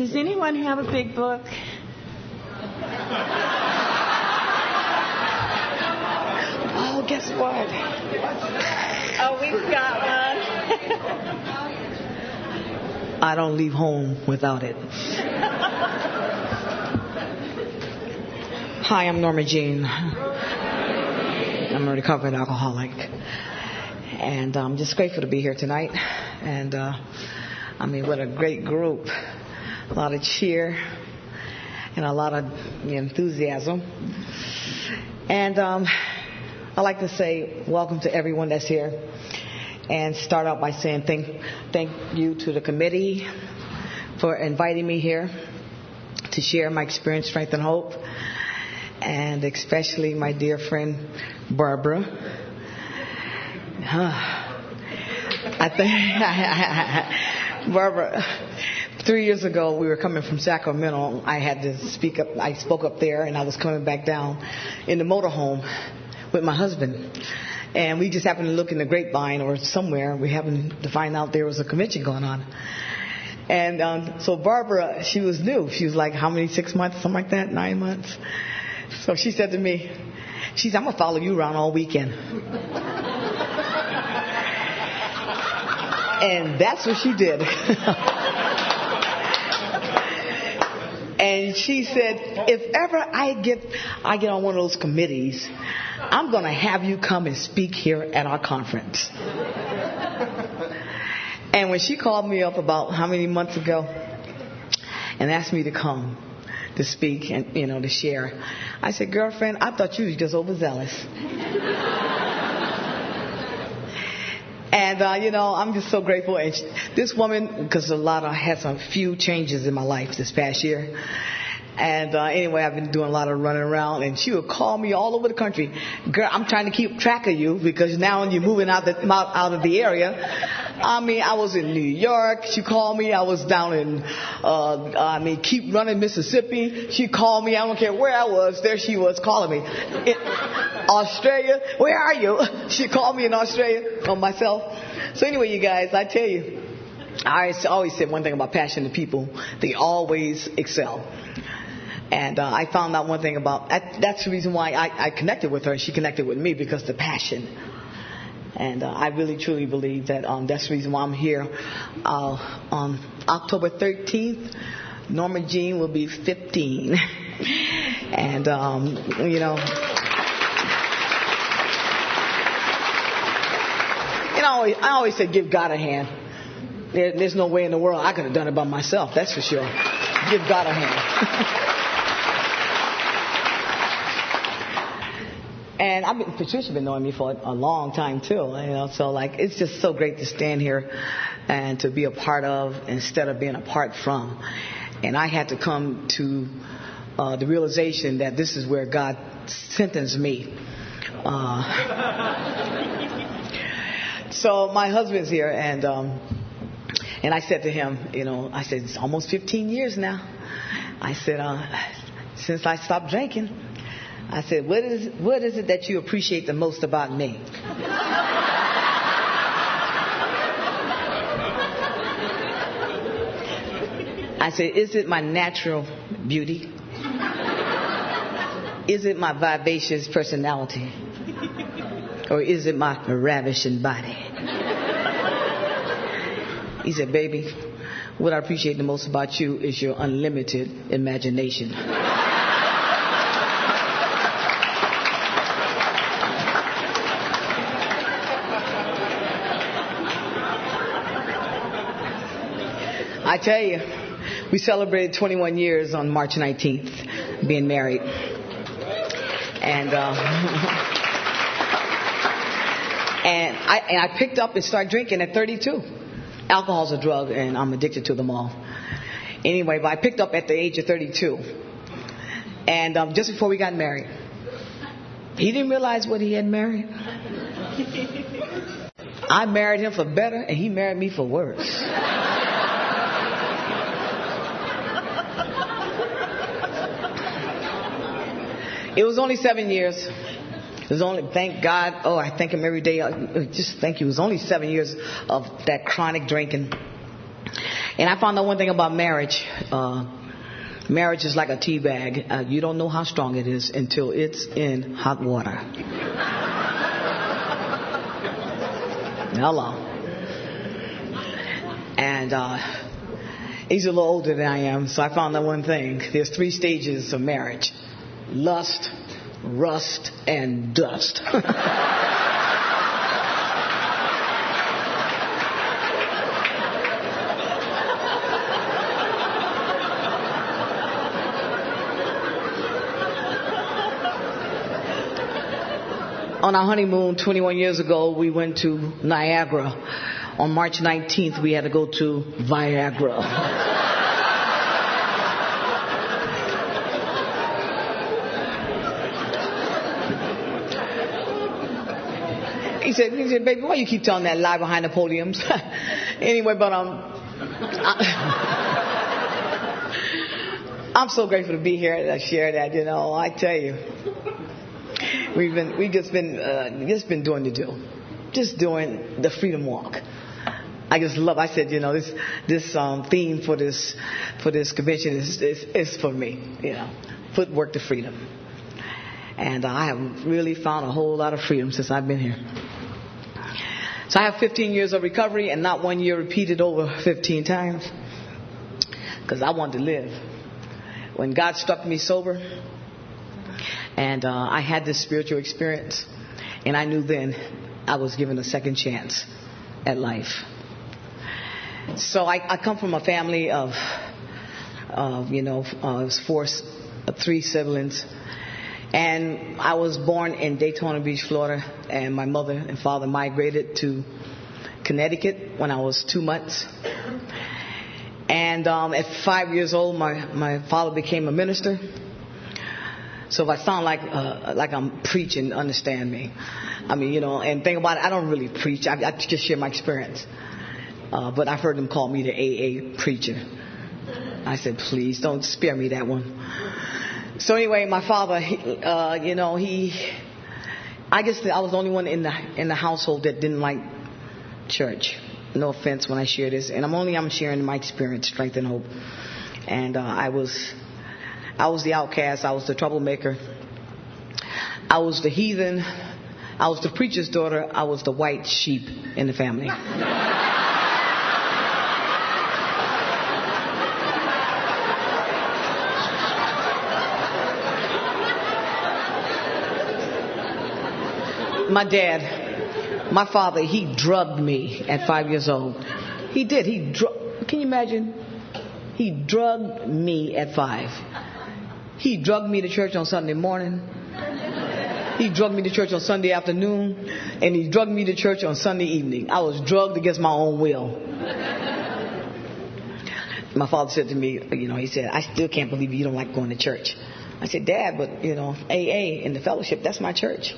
Does anyone have a big book? Oh, guess what? Oh, we've got one. I don't leave home without it. Hi, I'm Norma Jean. I'm a recovering alcoholic. And I'm just grateful to be here tonight. And, what a great group. A lot of cheer and a lot of enthusiasm. And I'd like to say welcome to everyone that's here. And start out by saying thank you to the committee for inviting me here to share my experience, strength, and hope. And especially my dear friend, Barbara. Barbara, 3 years ago, we were coming from Sacramento. I had to speak up. I spoke up there, and I was coming back down in the motorhome with my husband. And we just happened to look in the grapevine or somewhere. We happened to find out there was a convention going on. And so Barbara, she was new. She was like, how many, 6 months, something like that, 9 months. So she said to me, she said, I'm going to follow you around all weekend. And that's what she did. And she said, if ever I get on one of those committees, I'm going to have you come and speak here at our conference. And when she called me up about how many months ago and asked me to come to speak and, to share, I said, girlfriend, I thought you were just overzealous. And, I'm just so grateful. And this woman, because had some few changes in my life this past year. And anyway, I've been doing a lot of running around, and she would call me all over the country. Girl, I'm trying to keep track of you because now you're moving out of the area. I was in New York. She called me. I was down in, Keep Running, Mississippi. She called me. I don't care where I was. There she was calling me. In Australia, where are you? She called me in Australia on myself. So anyway, you guys, I tell you, I always said one thing about passionate people. They always excel. And I found out one thing that's the reason why I connected with her. She connected with me because of the passion. And I really, truly believe that that's the reason why I'm here. On October 13th, Norma Jean will be 15. And, I always say give God a hand. There's no way in the world I could have done it by myself, that's for sure. Give God a hand. And Patricia's been knowing me for a long time too, so it's just so great to stand here and to be a part of instead of being apart from. And I had to come to the realization that this is where God sentenced me. So my husband's here, and I said to him, I said, it's almost 15 years now. I said, since I stopped drinking. I said, what is it that you appreciate the most about me? I said, is it my natural beauty? Is it my vivacious personality? Or is it my ravishing body? He said, baby, what I appreciate the most about you is your unlimited imagination. I tell you, we celebrated 21 years on March 19th, being married. And I picked up and started drinking at 32. Alcohol's a drug, and I'm addicted to them all. Anyway, but I picked up at the age of 32. And just before we got married, he didn't realize what he had married. I married him for better, and he married me for worse. It was only 7 years. It was only, thank God, I thank him every day. Just thank you. It was only 7 years of that chronic drinking. And I found out one thing about marriage. Marriage is like a tea bag. You don't know how strong it is until it's in hot water. Hello. And he's a little older than I am, so I found out one thing. There's 3 stages of marriage: lust, rust, and dust. On our honeymoon 21 years ago, we went to Niagara. On March 19th, we had to go to Viagra. He said, baby, why you keep telling that lie behind the podiums? Anyway, but I'm so grateful to be here to share that. I tell you. We've just been doing the deal, just doing the freedom walk. I just love. I said, this theme for this convention is for me. Footwork to freedom, and I have really found a whole lot of freedom since I've been here. So I have 15 years of recovery, and not one year repeated over 15 times, because I wanted to live. When God struck me sober. And I had this spiritual experience, and I knew then I was given a second chance at life. So I come from a family of 3 siblings, and I was born in Daytona Beach, Florida, and my mother and father migrated to Connecticut when I was 2 months. And at 5 years old, my father became a minister. So if I sound like I'm preaching, understand me. I mean, and think about it, I don't really preach. I just share my experience. But I've heard them call me the AA preacher. I said, please don't spare me that one. So anyway, my father, I guess I was the only one in the household that didn't like church. No offense when I share this, and I'm sharing my experience, strength, and hope. And I was the outcast. I was the troublemaker. I was the heathen. I was the preacher's daughter. I was the white sheep in the family. My father, he drugged me at 5 years old. He did. Can you imagine? He drugged me at 5. He drugged me to church on Sunday morning. He drugged me to church on Sunday afternoon. And he drugged me to church on Sunday evening. I was drugged against my own will. My father said to me, he said, I still can't believe you don't like going to church. I said, Dad, but, AA in the fellowship, that's my church.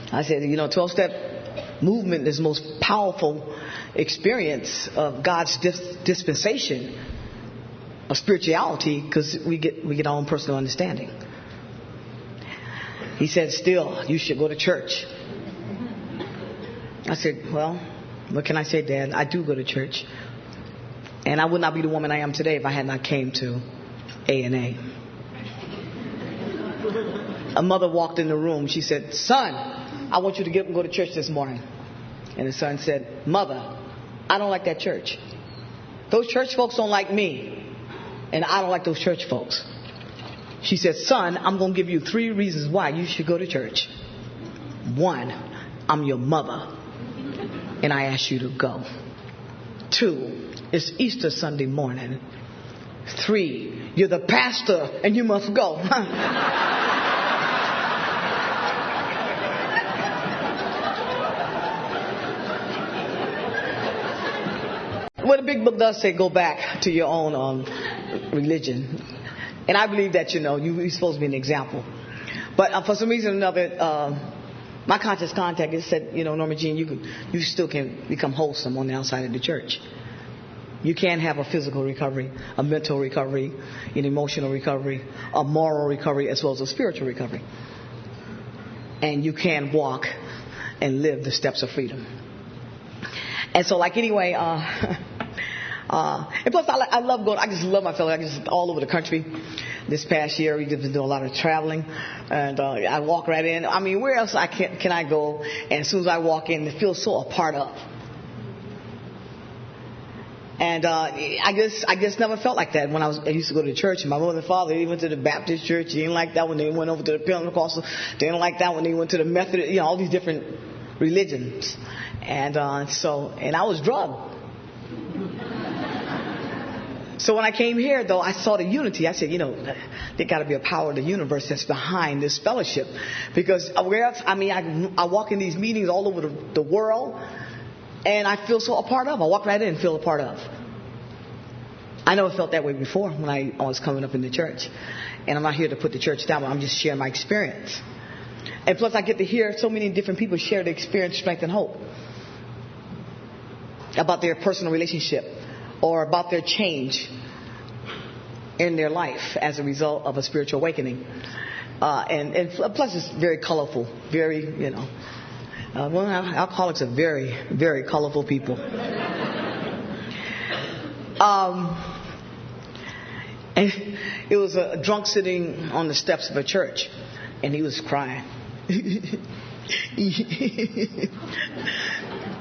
I said, 12-step movement is the most powerful experience of God's dispensation of spirituality, because we get our own personal understanding. He said, still, you should go to church. I said, well, what can I say, Dad? I do go to church. And I would not be the woman I am today if I had not came to A&A. A mother walked in the room. She said, son, I want you to get up and go to church this morning. And the son said, Mother, I don't like that church. Those church folks don't like me. And I don't like those church folks. She said, son, I'm going to give you 3 reasons why you should go to church. 1, I'm your mother, and I ask you to go. 2, it's Easter Sunday morning. 3, you're the pastor, and you must go. Well, the big book does say go back to your own religion. And I believe that, you're supposed to be an example. But for some reason or another, my conscious contact has said, Norma Jean, you still can become wholesome on the outside of the church. You can have a physical recovery, a mental recovery, an emotional recovery, a moral recovery, as well as a spiritual recovery. And you can walk and live the steps of freedom. And so, And plus, I love going. I just love my fellow. I just all over the country. This past year, we've been doing a lot of traveling, and I walk right in. I mean, where else can I go? And as soon as I walk in, it feels so a part of. And I just never felt like that when I used to go to church. And my mother and father, they went to the Baptist church. They didn't like that when they went over to the Pentecostal. They didn't like that when they went to the Methodist. You know, all these different religions. And and I was drugged. So when I came here, though, I saw the unity. I said, you know, there got to be a power of the universe that's behind this fellowship. Because where else? I mean, I walk in these meetings all over the world, and I feel so a part of. I walk right in and feel a part of. I never felt that way before when I was coming up in the church. And I'm not here to put the church down, but I'm just sharing my experience. And plus, I get to hear so many different people share their experience, strength, and hope about their personal relationship or about their change in their life as a result of a spiritual awakening. And plus, it's very colorful, very, you know. Alcoholics are very, very colorful people. And it was a drunk sitting on the steps of a church, and he was crying.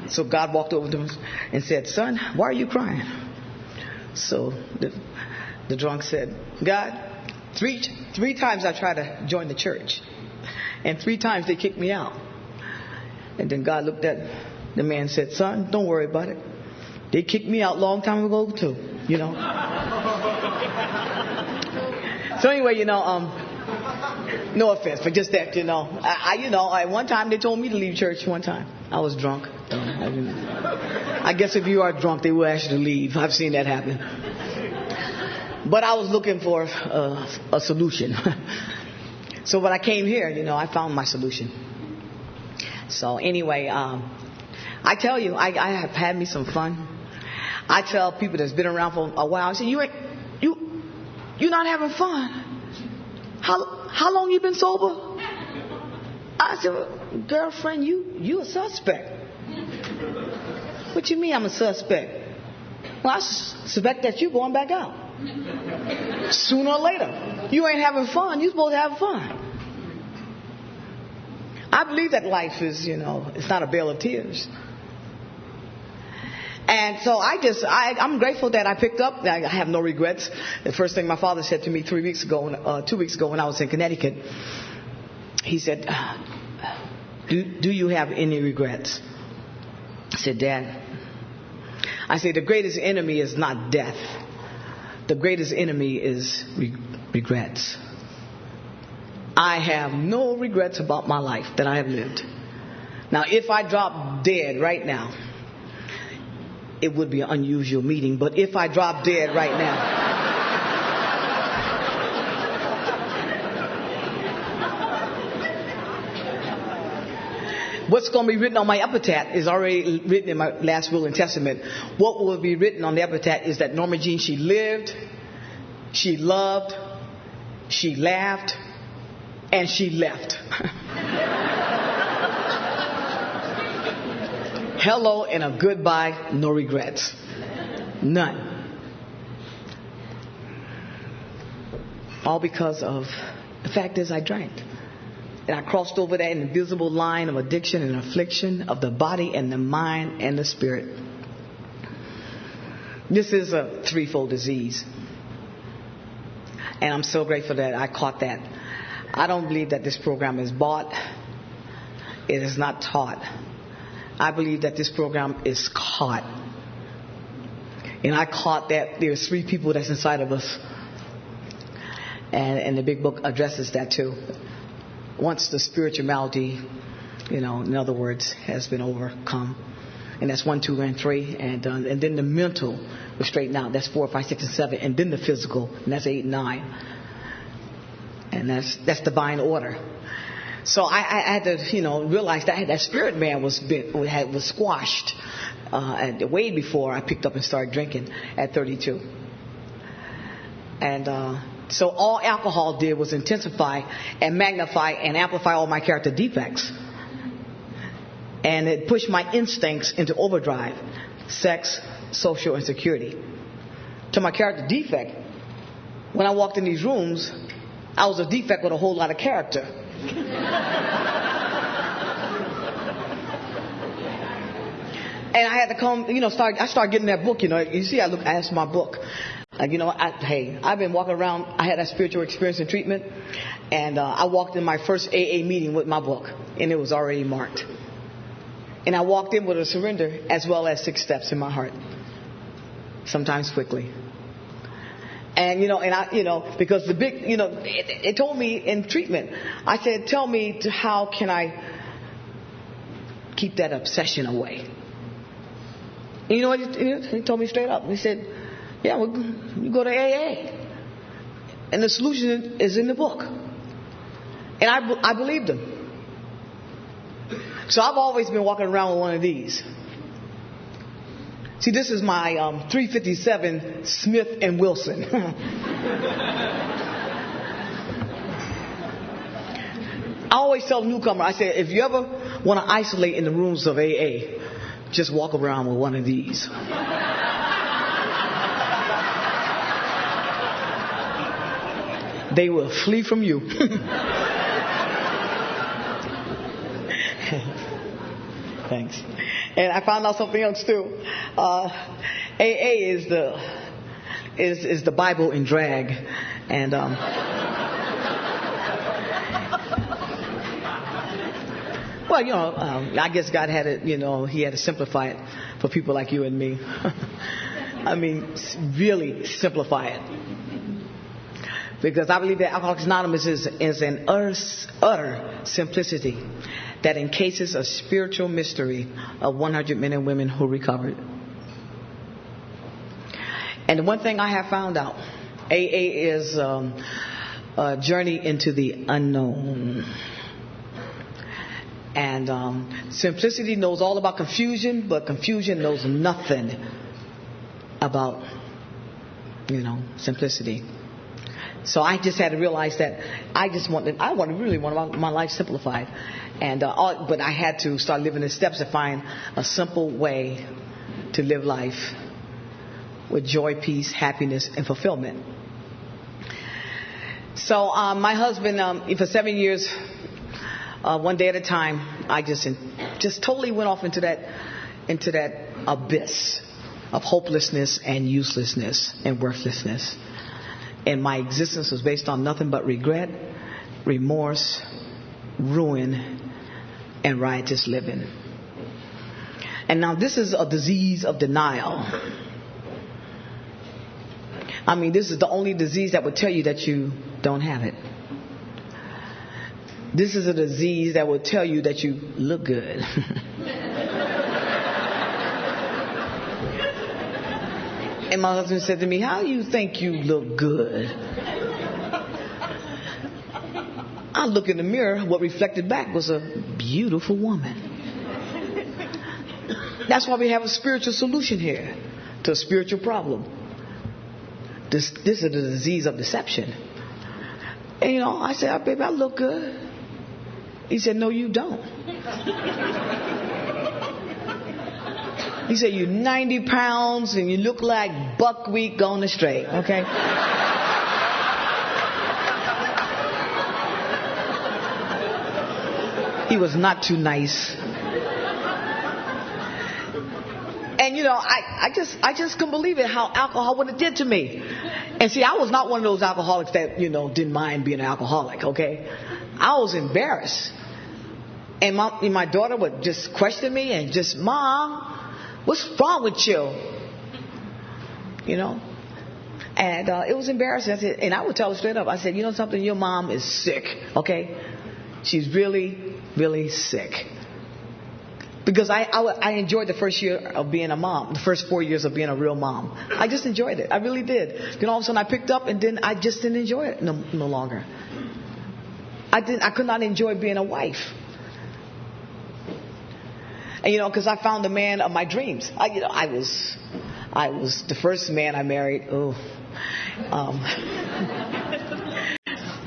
So God walked over to him and said, "Son, why are you crying?" So the drunk said, "God, three times I tried to join the church, and 3 times they kicked me out." And then God looked at the man and said, "Son, don't worry about it. They kicked me out a long time ago too, you know." So anyway, you know, no offense, but just that, you know, at one time they told me to leave church. One time I was drunk. I guess if you are drunk, they will ask you to leave. I've seen that happen. But I was looking for a solution. So when I came here, you know, I found my solution. So anyway, I tell you, I have had me some fun. I tell people that's been around for a while, I say, you're not having fun. How long you been sober? I said, well, girlfriend, you a suspect. What you mean I'm a suspect? Well, I suspect that you're going back out. Sooner or later. You ain't having fun. You're supposed to have fun. I believe that life is, you know, it's not a vale of tears. And so I'm grateful that I picked up. I have no regrets. The first thing my father said to me 2 weeks ago when I was in Connecticut, he said, do you have any regrets? I said, Dad, the greatest enemy is not death. The greatest enemy is regrets. I have no regrets about my life that I have lived. Now, if I drop dead right now, it would be an unusual meeting, but if I drop dead right now, what's going to be written on my epitaph is already written in my last will and testament. What will be written on the epitaph is that Norma Jean, she lived, she loved, she laughed, and she left. Hello and a goodbye, no regrets. None. All because of the fact is I drank. And I crossed over that invisible line of addiction and affliction of the body and the mind and the spirit. This is a threefold disease. And I'm so grateful that I caught that. I don't believe that this program is bought. It is not taught. I believe that this program is caught. And I caught that there's 3 people that's inside of us. And the big book addresses that too. Once the spirituality, you know, in other words, has been overcome. And that's 1, 2, and 3. And then the mental was straightened out. That's 4, 5, 6, and 7. And then the physical. And that's 8, 9. And that's divine order. So I had to, you know, realize that spirit man was squashed way before I picked up and started drinking at 32. And so all alcohol did was intensify and magnify and amplify all my character defects. And it pushed my instincts into overdrive, sex, social insecurity. to my character defect. When I walked in these rooms, I was a defect with a whole lot of character. And I had to come, I started getting that book, You see, I asked my book. I've been walking around. I had that spiritual experience in treatment. And I walked in my first AA meeting with my book. And it was already marked. And I walked in with a surrender as well as 6 steps in my heart. Sometimes quickly. And, because the big, it told me in treatment, I said, tell me how can I keep that obsession away? And you know what he told me straight up? He said, yeah, well, you go to AA. And the solution is in the book. And I believed him. So I've always been walking around with one of these. See, this is my 357 Smith & Wilson. I always tell a newcomer, I say, if you ever want to isolate in the rooms of AA, just walk around with one of these. They will flee from you. Thanks. And I found out something else too. AA is the Bible in drag, and I guess God had it. He had to simplify it for people like you and me. I mean, really simplify it. Because I believe that Alcoholics Anonymous is an utter simplicity that encases a spiritual mystery of 100 men and women who recovered. And the one thing I have found out, AA is a journey into the unknown. And simplicity knows all about confusion, but confusion knows nothing about, simplicity. So I just had to realize that I really want my life simplified. And but I had to start living the steps to find a simple way to live life with joy, peace, happiness, and fulfillment. So my husband, for 7 years, one day at a time, I just totally went off into that abyss of hopelessness and uselessness and worthlessness. And my existence was based on nothing but regret, remorse, ruin, and riotous living. And now this is a disease of denial. I mean, this is the only disease that would tell you that you don't have it. This is a disease that will tell you that you look good. And my husband said to me, how do you think you look good? I looked in the mirror. What reflected back was a beautiful woman. That's why we have a spiritual solution here to a spiritual problem. This is the disease of deception. And I said, oh, baby, I look good. He said, no, you don't. He said, you're 90 pounds and you look like buckwheat going astray, okay? He was not too nice. And I just couldn't believe it, how alcohol, what it did to me. And see, I was not one of those alcoholics that, didn't mind being an alcoholic, okay? I was embarrassed. And my daughter would just question me and just, Mom, what's wrong with you? And it was embarrassing. I said, and I would tell her straight up. I said, something, your mom is sick, okay? She's really, really sick. Because I enjoyed the first year of being a mom, the first 4 years of being a real mom. I just enjoyed it. I really did. Then all of a sudden I picked up and then I just didn't enjoy it no longer. I could not enjoy being a wife. And because I found the man of my dreams. I was the first man I married.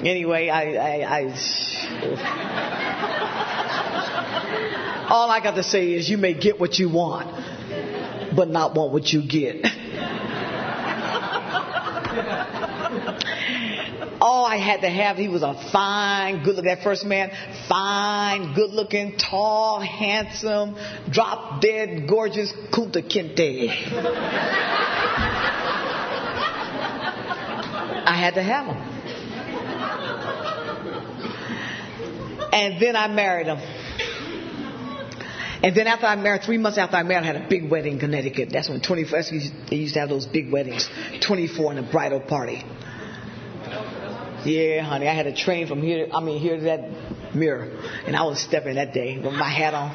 Anyway, all I got to say is you may get what you want, but not want what you get. All I had to have, he was a fine, good looking, that first man, fine, good looking, tall, handsome, drop dead, gorgeous, Kunta Kinte. I had to have him. And then I married him. And then after I married, 3 months after I married, I had a big wedding in Connecticut. That's when they used to have those big weddings, 24 and a bridal party. Yeah, honey, I had to train from here to that mirror. And I was stepping that day with my hat on.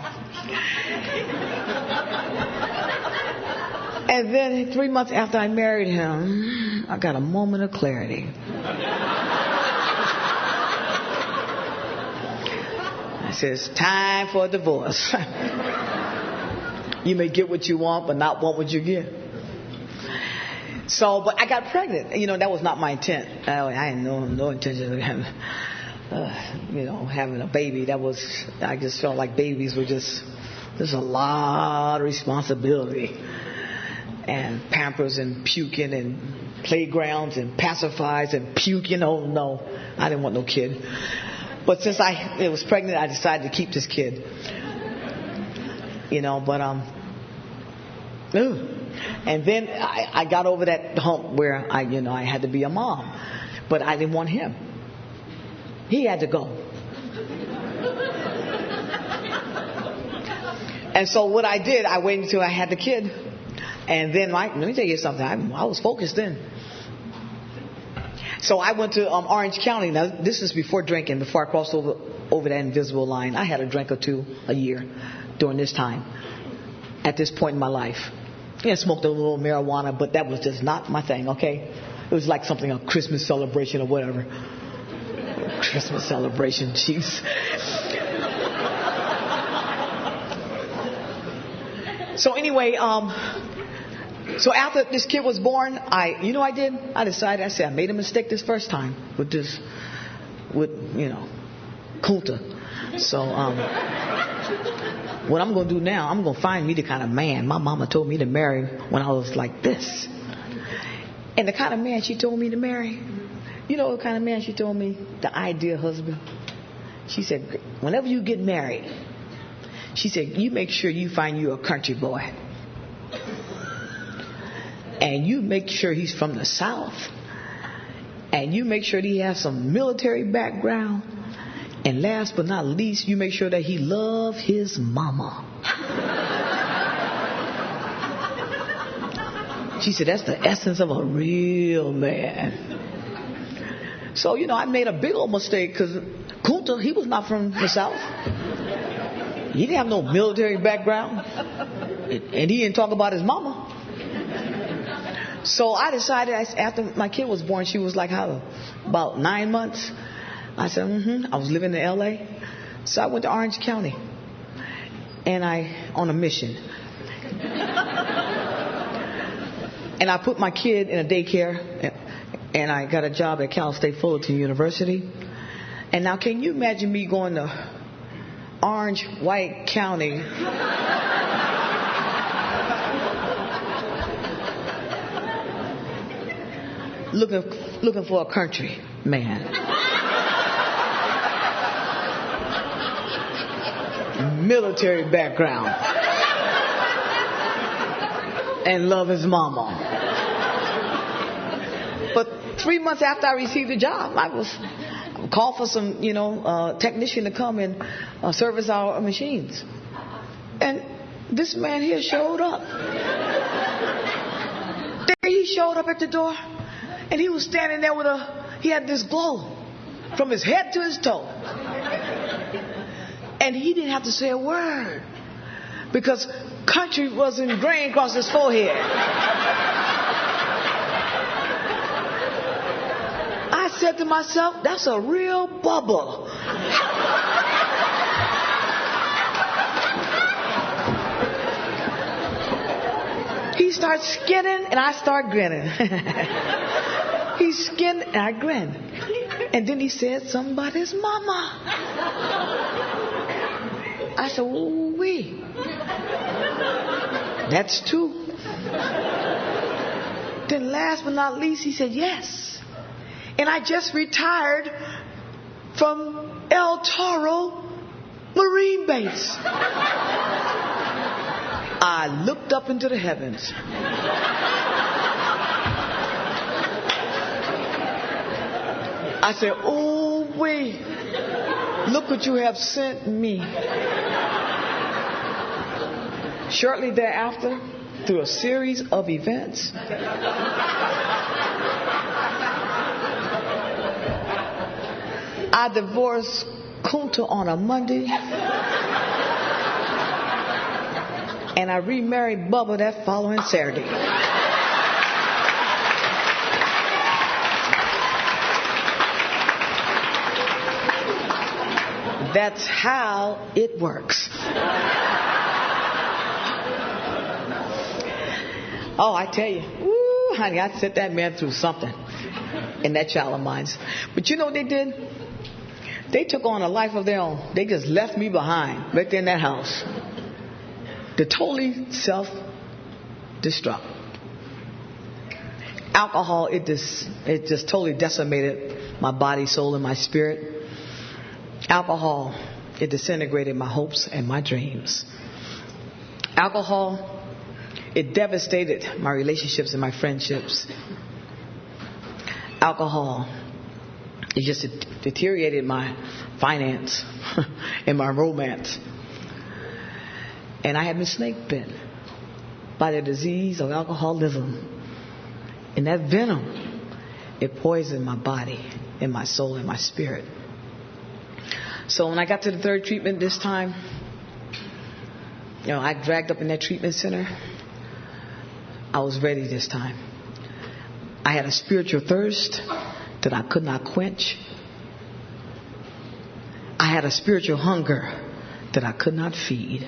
And then 3 months after I married him, I got a moment of clarity. I said, it's time for a divorce. You may get what you want, but not want what you get. So, but I got pregnant. That was not my intent. I had no intention of having a baby. I just felt like babies were there's a lot of responsibility. And pampers and puking and playgrounds and pacifiers and puking. Oh no, I didn't want no kid. But since I was pregnant, I decided to keep this kid. And then I got over that hump where I had to be a mom, but I didn't want him. He had to go. And so what I did, I waited until I had the kid. And then, let me tell you something. I was focused then. So I went to Orange County. Now, this is before drinking, before I crossed over that invisible line. I had a drink or two a year during this time, at this point in my life. I smoked a little marijuana, but that was just not my thing, okay? It was like something, a Christmas celebration or whatever. Christmas celebration, jeez. So anyway, so after this kid was born, I did? I decided, I made a mistake this first time with Kunta. So, what I'm going to do now, I'm going to find me the kind of man my mama told me to marry when I was like this. And the kind of man she told me to marry, what kind of man she told me? The ideal husband. She said, whenever you get married, she said, you make sure you find you a country boy. And you make sure he's from the South. And you make sure that he has some military background. And last but not least, you make sure that he loves his mama. She said, that's the essence of a real man. So, I made a big old mistake because Kunta, he was not from the South. He didn't have no military background. And he didn't talk about his mama. So I decided, after my kid was born, she was like, about 9 months. I said, I was living in L.A. So I went to Orange County. And on a mission. And I put my kid in a daycare. And I got a job at Cal State Fullerton University. And now, can you imagine me going to Orange, White County? Looking for a country man. Military background. And love his mama. But 3 months after I received the job, I was called for some, technician to come and service our machines. And this man here showed up. There he showed up at the door. And he was standing there he had this glow from his head to his toe. And he didn't have to say a word because country was ingrained across his forehead. I said to myself, that's a real bubble. He starts skinning and I start grinning. He skinned and I grinned. And then he said something about his mama. I said, ooh wee. That's two. then last but not least, he said, yes. And I just retired from El Toro Marine Base. I looked up into the heavens. I said, oh, wait. Look what you have sent me. Shortly thereafter, through a series of events, I divorced Kunta on a Monday, and I remarried Bubba that following Saturday. That's how it works. Oh, I tell you, woo, honey, I set that man through something in that child of mine. But you know what they did? They took on a life of their own. They just left me behind right there in that house. To totally self-destruct. Alcohol, it just totally decimated my body, soul, and my spirit. Alcohol, it disintegrated my hopes and my dreams. Alcohol, it devastated my relationships and my friendships. Alcohol, it just deteriorated my finance and my romance. And I had been snake bit by the disease of alcoholism. And that venom, it poisoned my body and my soul and my spirit. So when I got to the third treatment this time, I dragged up in that treatment center. I was ready this time. I had a spiritual thirst that I could not quench. I had a spiritual hunger that I could not feed.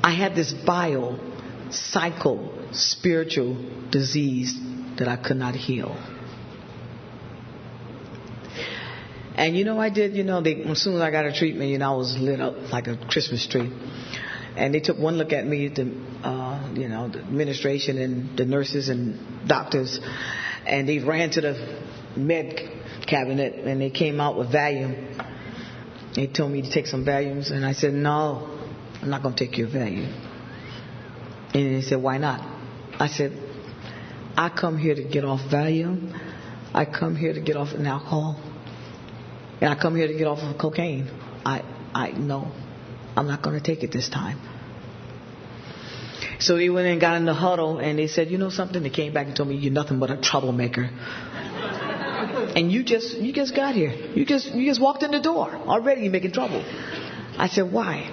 I had this spiritual disease that I could not heal. And I did, as soon as I got a treatment, I was lit up like a Christmas tree. And they took one look at me, the administration and the nurses and doctors, and they ran to the med cabinet and they came out with Valium. They told me to take some Valiums, and I said, no, I'm not going to take your Valium. And they said, why not? I said, I come here to get off Valium. I come here to get off an alcohol. And I come here to get off of cocaine. I know I'm not going to take it this time. So they went and got in the huddle and they said, you know something? They came back and told me, you're nothing but a troublemaker. And you just got here. You just walked in the door. Already you're making trouble. I said, why?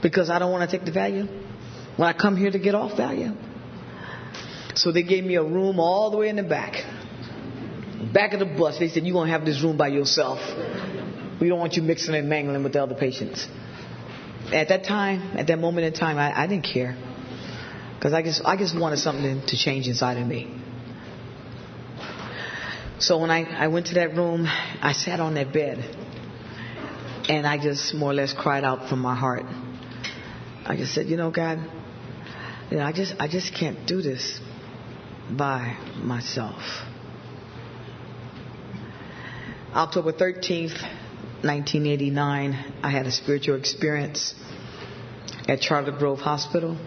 Because I don't want to take the Valium? When I come here to get off Valium? So they gave me a room all the way in the back. Back of the bus, they said, you're going to have this room by yourself. We don't want you mixing and mangling with the other patients. At that time, at that moment in time, I didn't care. Because I just wanted something to change inside of me. So when I went to that room, I sat on that bed. And I just more or less cried out from my heart. I just said, God, I just can't do this by myself. October 13th, 1989, I had a spiritual experience at Charlotte Grove Hospital.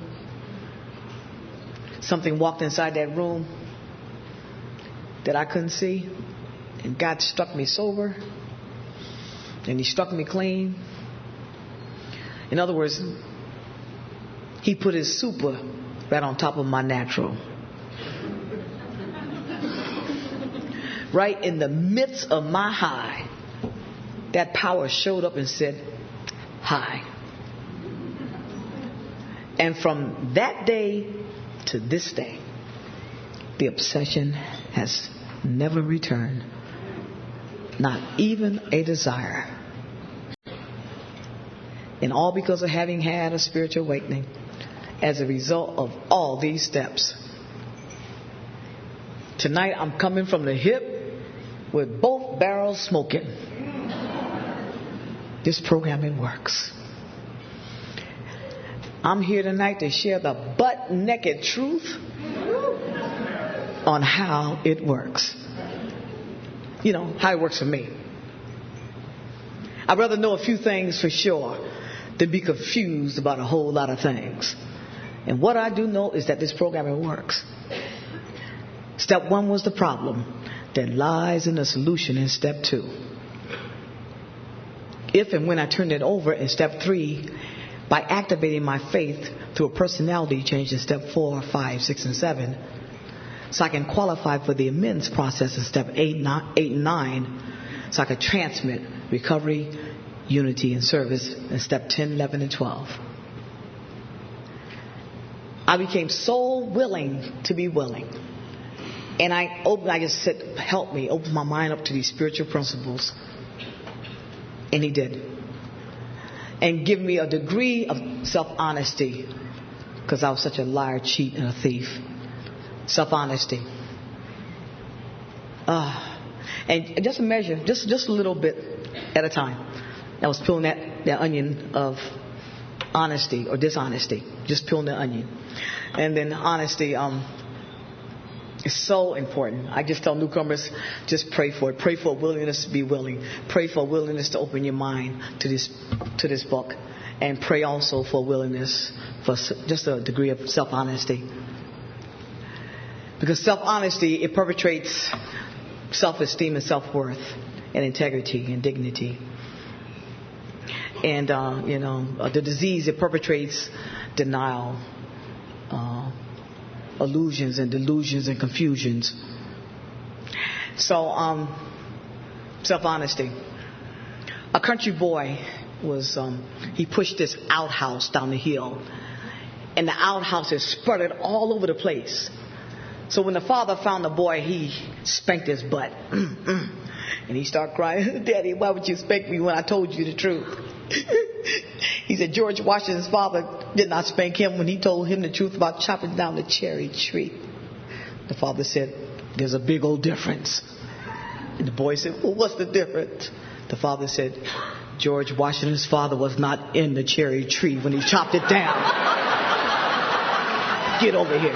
Something walked inside that room that I couldn't see, and God struck me sober, and He struck me clean. In other words, He put His super right on top of my natural. Right in the midst of my high, that power showed up and said, hi. And from that day to this day, the obsession has never returned. Not even a desire. And all because of having had a spiritual awakening as a result of all these steps. Tonight I'm coming from the hip with both barrels smoking. This programming works. I'm here tonight to share the butt-naked truth on how it works. You know, how it works for me. I'd rather know a few things for sure than be confused about a whole lot of things. And what I do know is that this program works. Step 1 was the problem. There lies in the solution in step 2. If and when I turn it over in step 3, by activating my faith through a personality change in step 4, 5, 6, and 7, so I can qualify for the amends process in step 8 and 9, so I can transmit recovery, unity, and service in step 10, 11, and 12. I became so willing to be willing. And I just said, help me, open my mind up to these spiritual principles. And he did. And give me a degree of self-honesty, because I was such a liar, cheat, and a thief. Self-honesty. And just a measure, just a little bit at a time. I was peeling that onion of honesty or dishonesty. Just peeling the onion. And then honesty is so important. I just tell newcomers, just pray for it. Pray for a willingness to be willing. Pray for a willingness to open your mind to this book. And pray also for willingness for just a degree of self-honesty. Because self-honesty, it perpetrates self-esteem and self-worth and integrity and dignity. And, the disease, it perpetrates denial, illusions and delusions and confusions. So, self-honesty. A country boy he pushed this outhouse down the hill. And the outhouse is spread all over the place. So when the father found the boy, he spanked his butt. And he started crying, Daddy, why would you spank me when I told you the truth? He said George Washington's father did not spank him when he told him the truth about chopping down the cherry tree. The father said, there's a big old difference. And the boy said, well, what's the difference? The father said, George Washington's father was not in the cherry tree when he chopped it down. Get over here.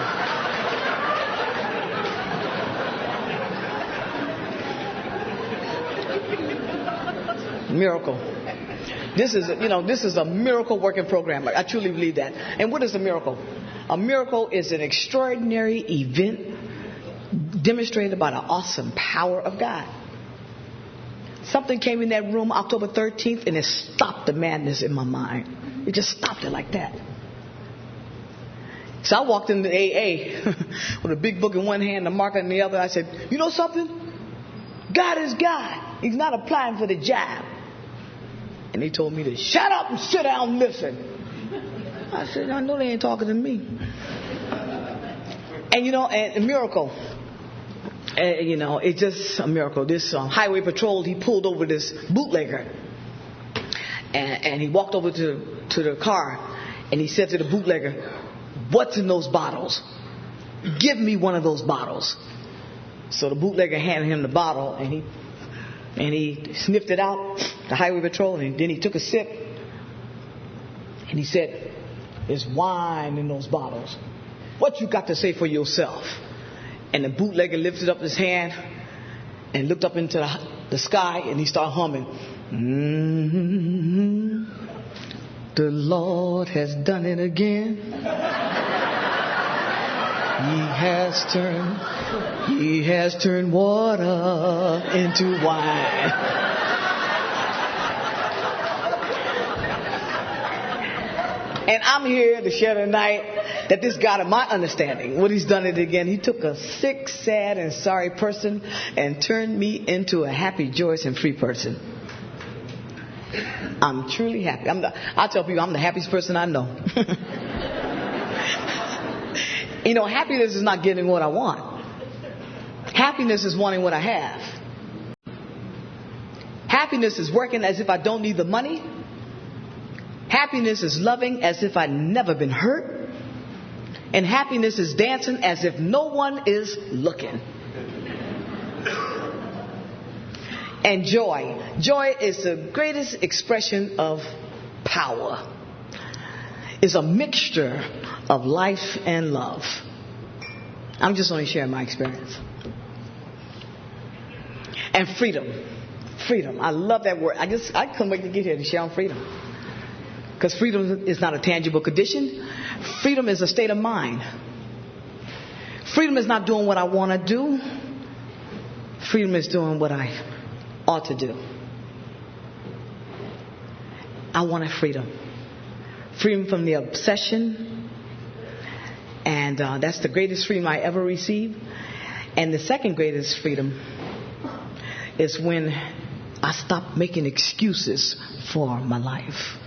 Miracle. This is a miracle working program. I truly believe that. And what is a miracle? A miracle is an extraordinary event demonstrated by the awesome power of God. Something came in that room October 13th and it stopped the madness in my mind. It just stopped it like that. So I walked into AA with a big book in one hand, a marker in the other. I said, you know something? God is God. He's not applying for the job. And he told me to shut up and sit down and listen. I said, I know they ain't talking to me. And and a miracle. It's just a miracle. This highway patrol, he pulled over this bootlegger. And he walked over to the car. And he said to the bootlegger, what's in those bottles? Give me one of those bottles. So the bootlegger handed him the bottle. And he sniffed it out, the highway patrol, and then he took a sip. And he said, there's wine in those bottles. What you got to say for yourself? And the bootlegger lifted up his hand and looked up into the sky, and he started humming. The Lord has done it again. He has turned water into wine. And I'm here to share tonight that this God, of my understanding, what he's done it again. He took a sick, sad, and sorry person and turned me into a happy, joyous, and free person. I'm truly happy. I tell people I'm the happiest person I know. Happiness is not getting what I want. Happiness is wanting what I have. Happiness is working as if I don't need the money. Happiness is loving as if I've never been hurt. And happiness is dancing as if no one is looking. And joy. Joy is the greatest expression of power. It's a mixture of life and love. I'm just only sharing my experience. And freedom. Freedom. I love that word. I couldn't wait to get here to share on freedom. Because freedom is not a tangible condition. Freedom is a state of mind. Freedom is not doing what I want to do. Freedom is doing what I ought to do. I wanted freedom. Freedom from the obsession. And that's the greatest freedom I ever received. And the second greatest freedom is when I stopped making excuses for my life.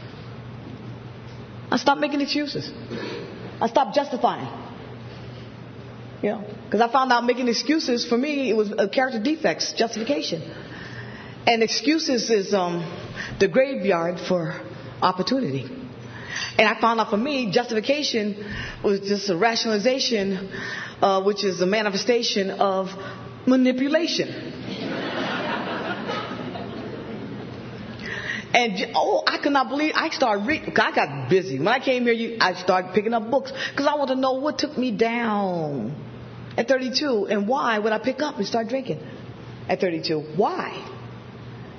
I stopped making excuses. I stopped justifying. Because I found out making excuses, for me, it was a character defects, justification. And excuses is the graveyard for opportunity. And I found out for me, justification was just a rationalization, which is a manifestation of manipulation. And I could not believe, I started reading, I got busy. When I came here, I started picking up books because I want to know what took me down at 32 and why would I pick up and start drinking at 32. Why?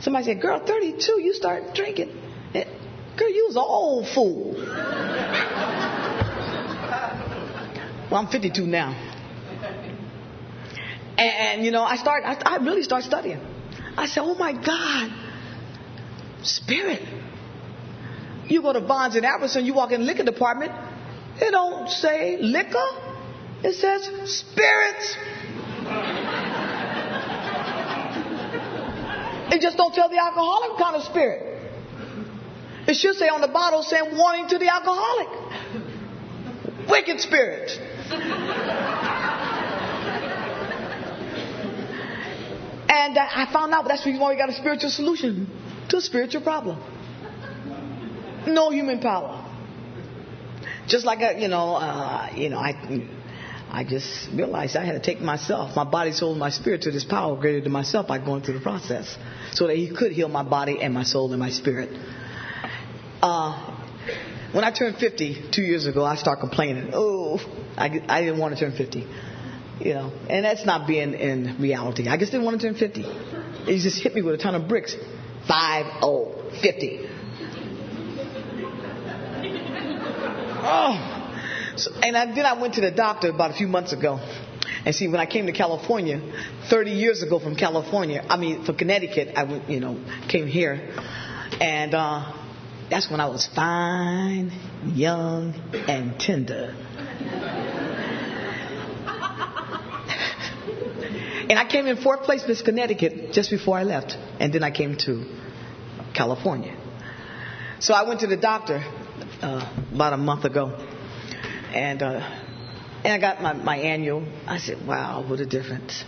Somebody said, girl, 32, you start drinking. Girl, you was an old fool. Well, I'm 52 now. And I really started studying. I said, oh my God. Spirit. You go to Barnes and Albertson, you walk in the liquor department, it don't say liquor, it says spirits. It just don't tell the alcoholic kind of spirit. It should say on the bottle, saying warning to the alcoholic. Wicked spirit. And I found out that's the reason why we got a spiritual solution to a spiritual problem. No human power. Just like I just realized I had to take myself, my body, soul, and my spirit to this power greater than myself by going through the process, so that He could heal my body and my soul and my spirit. When I turned 50 2 years ago, I started complaining. I didn't want to turn 50. And that's not being in reality. I just didn't want to turn 50. It just hit me with a ton of bricks. 50. Then I went to the doctor about a few months ago. And see, when I came to California, 30 years ago from Connecticut, I came here. And that's when I was fine, young, and tender. And I came in fourth place, Miss Connecticut, just before I left. And then I came to California. So I went to the doctor about a month ago. And I got my annual. I said, wow, what a difference.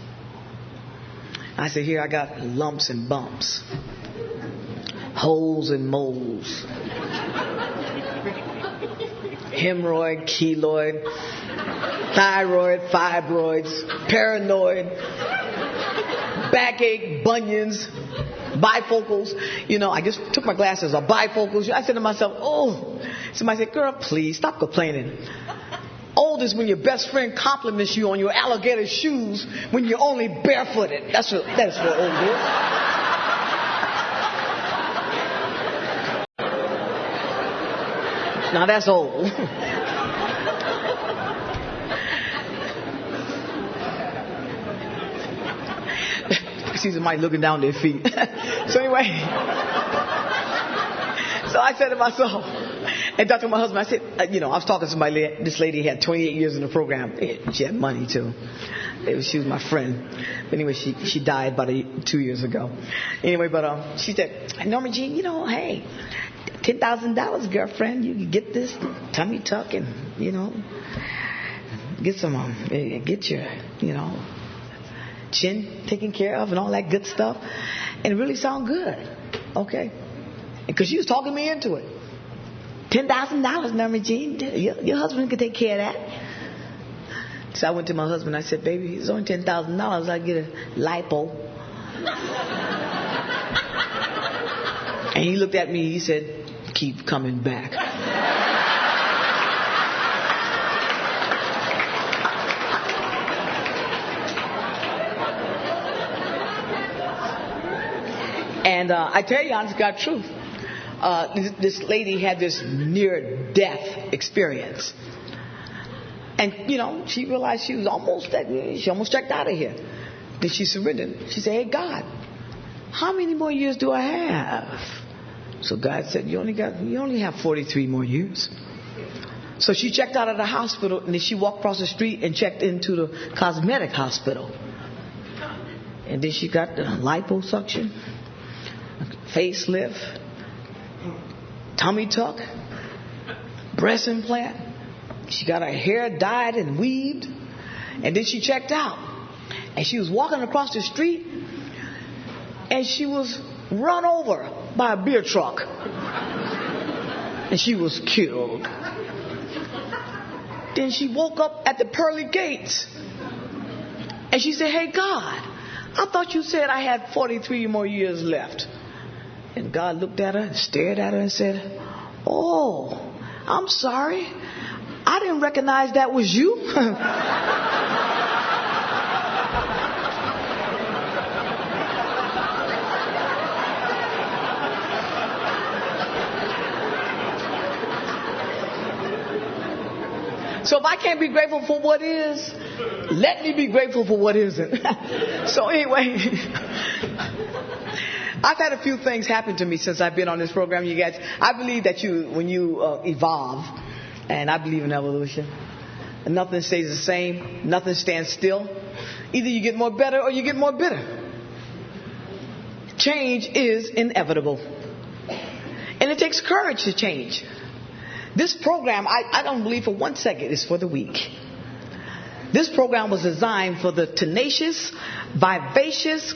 I said, here I got lumps and bumps. Holes and moles. Hemorrhoid, keloid, thyroid, fibroids, paranoid, backache, bunions, bifocals. I just took my glasses off. Bifocals. I said to myself, somebody said, girl, please stop complaining. Old is when your best friend compliments you on your alligator shoes when you're only barefooted. That's what old is. Now that's old. See somebody looking down their feet. So anyway, so I said to myself, and talked to my husband, I said, I was talking to somebody, this lady had 28 years in the program. She had money too. She was my friend. But anyway, she died about 2 years ago. Anyway, but she said, Norma Jean, hey, $10,000, girlfriend, you can get this tummy tuck and, get some, get your, chin taken care of and all that good stuff. And it really sound good. Okay. Because she was talking me into it. $10,000, Norma Jean. Your husband could take care of that. So I went to my husband. I said, baby, it's only $10,000. I get a lipo. And he looked at me. He said, keep coming back. And I tell you, honest God truth, this lady had this near-death experience. And, she realized she almost checked out of here. Then she surrendered. She said, hey, God, how many more years do I have? So God said, you only have 43 more years. So she checked out of the hospital, and then she walked across the street and checked into the cosmetic hospital. And then she got the liposuction, facelift, tummy tuck, breast implant. She got her hair dyed and weaved. And then she checked out. And she was walking across the street, and she was run over by a beer truck. And she was killed. Then she woke up at the pearly gates. And she said, hey, God, I thought you said I had 43 more years left. And God looked at her and stared at her and said, oh, I'm sorry. I didn't recognize that was you. So if I can't be grateful for what is, let me be grateful for what isn't. So anyway, I've had a few things happen to me since I've been on this program, you guys. I believe that when you evolve, and I believe in evolution, and nothing stays the same, nothing stands still. Either you get more better or you get more bitter. Change is inevitable. And it takes courage to change. This program, I don't believe for 1 second, is for the weak. This program was designed for the tenacious, vivacious,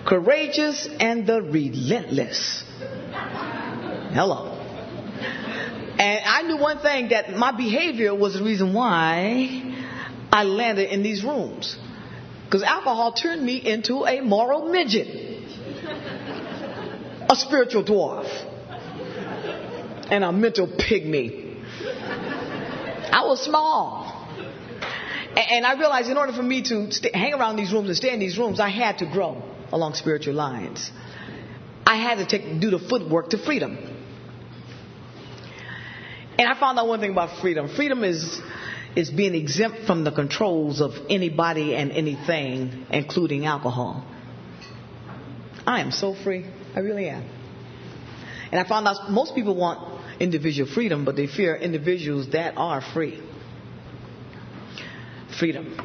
courageous, and the relentless. Hello. And I knew one thing, that my behavior was the reason why I landed in these rooms. Because alcohol turned me into a moral midget. A spiritual dwarf. And a mental pygmy. I was small. And I realized in order for me to hang around these rooms and stay in these rooms, I had to grow along spiritual lines. I had to do the footwork to freedom. And I found out one thing about freedom. Freedom is being exempt from the controls of anybody and anything, including alcohol. I am so free. I really am. And I found out most people want individual freedom, but they fear individuals that are free. Freedom.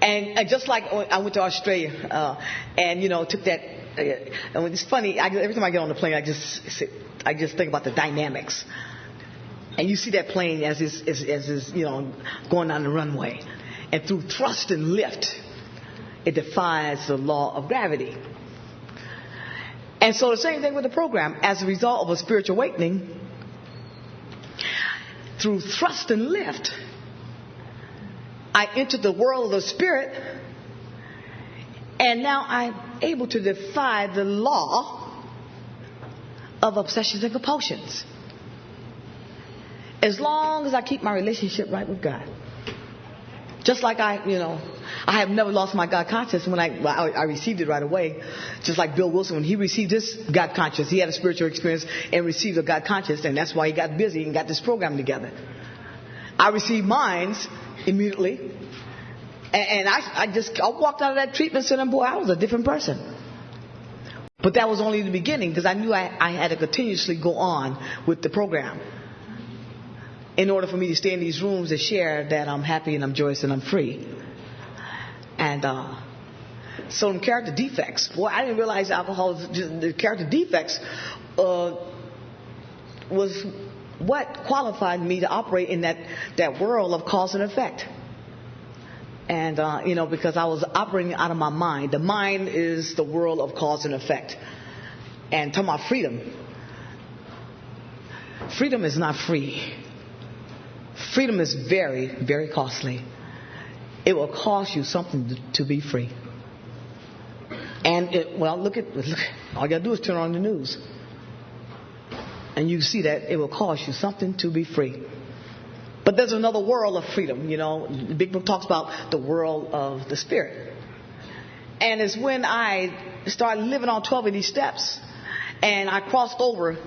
And just like I went to Australia and took that. And it's funny. Every time I get on the plane, I just think about the dynamics. And you see that plane as is going down the runway, and through thrust and lift, it defies the law of gravity. And so the same thing with the program. As a result of a spiritual awakening, through thrust and lift, I entered the world of the spirit, and now I'm able to defy the law of obsessions and compulsions. As long as I keep my relationship right with God. Just like I have never lost my God consciousness when I received it right away. Just like Bill Wilson, when he received his God consciousness, he had a spiritual experience and received a God consciousness, and that's why he got busy and got this program together. I received mine immediately, and I walked out of that treatment center, and boy, I was a different person. But that was only the beginning, because I knew I had to continuously go on with the program in order for me to stay in these rooms and share that I'm happy and I'm joyous and I'm free. And so the character defects, boy, I didn't realize the character defects was what qualified me to operate in that world of cause and effect. And because I was operating out of my mind. The mind is the world of cause and effect. And talking about freedom is not free. Freedom is very, very costly. It will cost you something to be free. And look, all you gotta do is turn on the news, and you see that it will cost you something to be free. But there's another world of freedom. The big book talks about the world of the spirit. And it's when I started living on 12 of these steps and I crossed over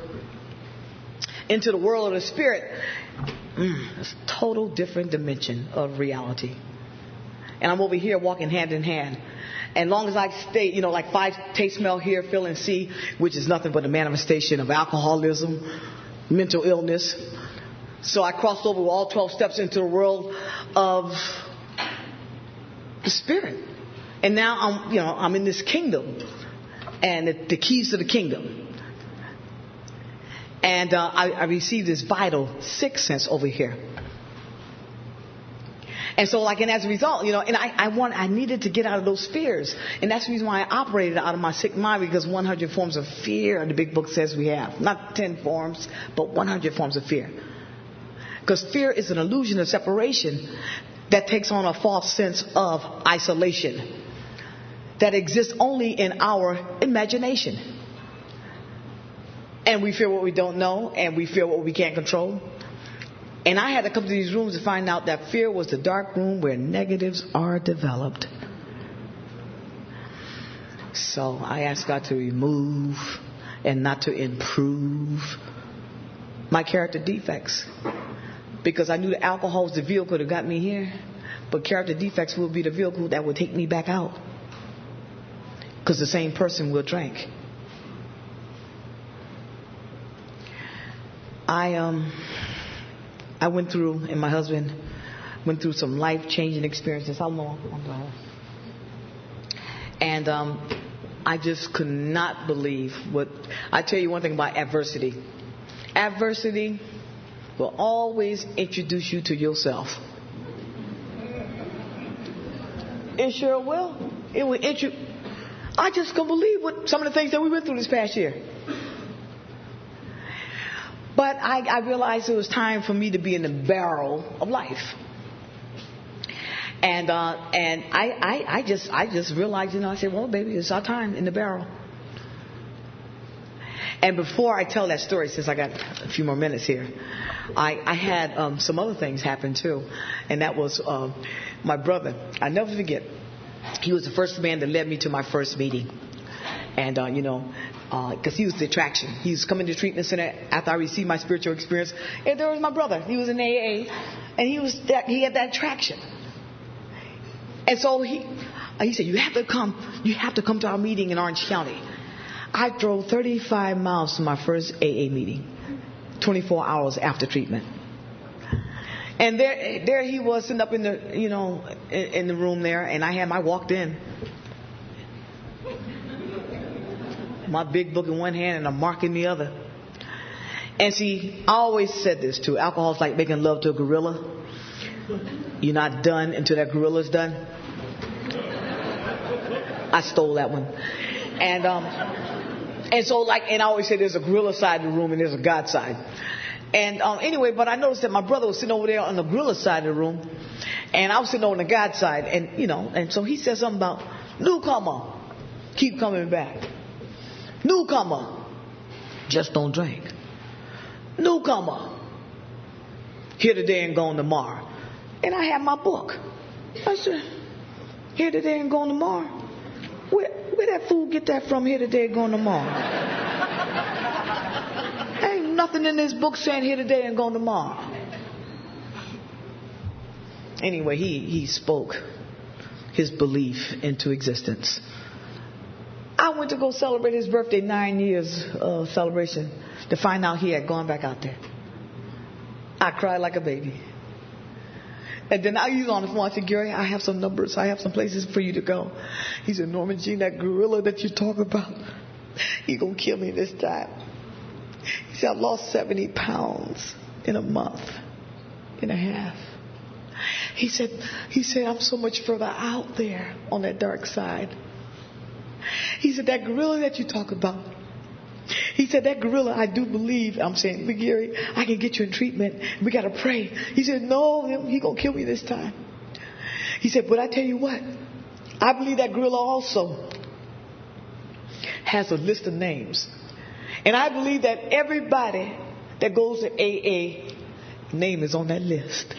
into the world of the spirit. It's a total different dimension of reality. And I'm over here walking hand in hand. And long as I stay, like 5 taste, smell, hear, feel, and see, which is nothing but a manifestation of alcoholism, mental illness. So I crossed over all 12 steps into the world of the spirit. And now I'm in this kingdom. And the keys to the kingdom. And I received this vital sixth sense over here. And so, and as a result, and I needed to get out of those fears. And that's the reason why I operated out of my sick mind, because 100 forms of fear, the big book says we have. Not 10 forms, but 100 forms of fear. Because fear is an illusion of separation that takes on a false sense of isolation that exists only in our imagination. And we fear what we don't know, and we fear what we can't control. And I had to come to these rooms to find out that fear was the dark room where negatives are developed. So I asked God to remove and not to improve my character defects. Because I knew that alcohol was the vehicle that got me here. But character defects will be the vehicle that will take me back out. Because the same person will drink. I went through, and my husband went through some life-changing experiences. How long? And I just could not believe what... I tell you one thing about adversity. Adversity will always introduce you to yourself. It sure will. It will I just couldn't believe what some of the things that we went through this past year. But I realized it was time for me to be in the barrel of life. And I just realized, I said, well, baby, it's our time in the barrel. And before I tell that story, since I got a few more minutes here, I had some other things happen too. And that was my brother. I never forget. He was the first man that led me to my first meeting. And, because he was the attraction. He was coming to the treatment center after I received my spiritual experience. And there was my brother. He was in AA. And he had that attraction. And so he said, you have to come to our meeting in Orange County. I drove 35 miles to my first AA meeting, 24 hours after treatment. And there he was sitting up in the, in the room there. And I walked in. My big book in one hand and a mark in the other. And see, I always said this too. Alcohol is like making love to a gorilla. You're not done until that gorilla's done. I stole that one. And so and I always say there's a gorilla side of the room and there's a God side. And anyway, but I noticed that my brother was sitting over there on the gorilla side of the room. And I was sitting on the God side. And, and so he said something about, newcomer, keep coming back. Newcomer, just don't drink. Newcomer, here today and gone tomorrow. And I had my book. I said, here today and gone tomorrow? Where that fool get that from, here today and gone tomorrow? Ain't nothing in this book saying here today and gone tomorrow. Anyway, he spoke his belief into existence. I went to go celebrate his birthday, 9 years celebration, to find out he had gone back out there. I cried like a baby. And then I was on the phone. I said, Gary, I have some numbers. I have some places for you to go. He said, Norma Jean, that gorilla that you talk about, he gonna kill me this time. He said, I lost 70 pounds in a month and a half. He said, I'm so much further out there on that dark side. He said, that gorilla that you talk about, he said, that gorilla, I do believe. I'm saying, but Gary, I can get you in treatment. We got to pray. He said, no, he going to kill me this time. He said, but I tell you what, I believe that gorilla also has a list of names. And I believe that everybody that goes to AA, name is on that list.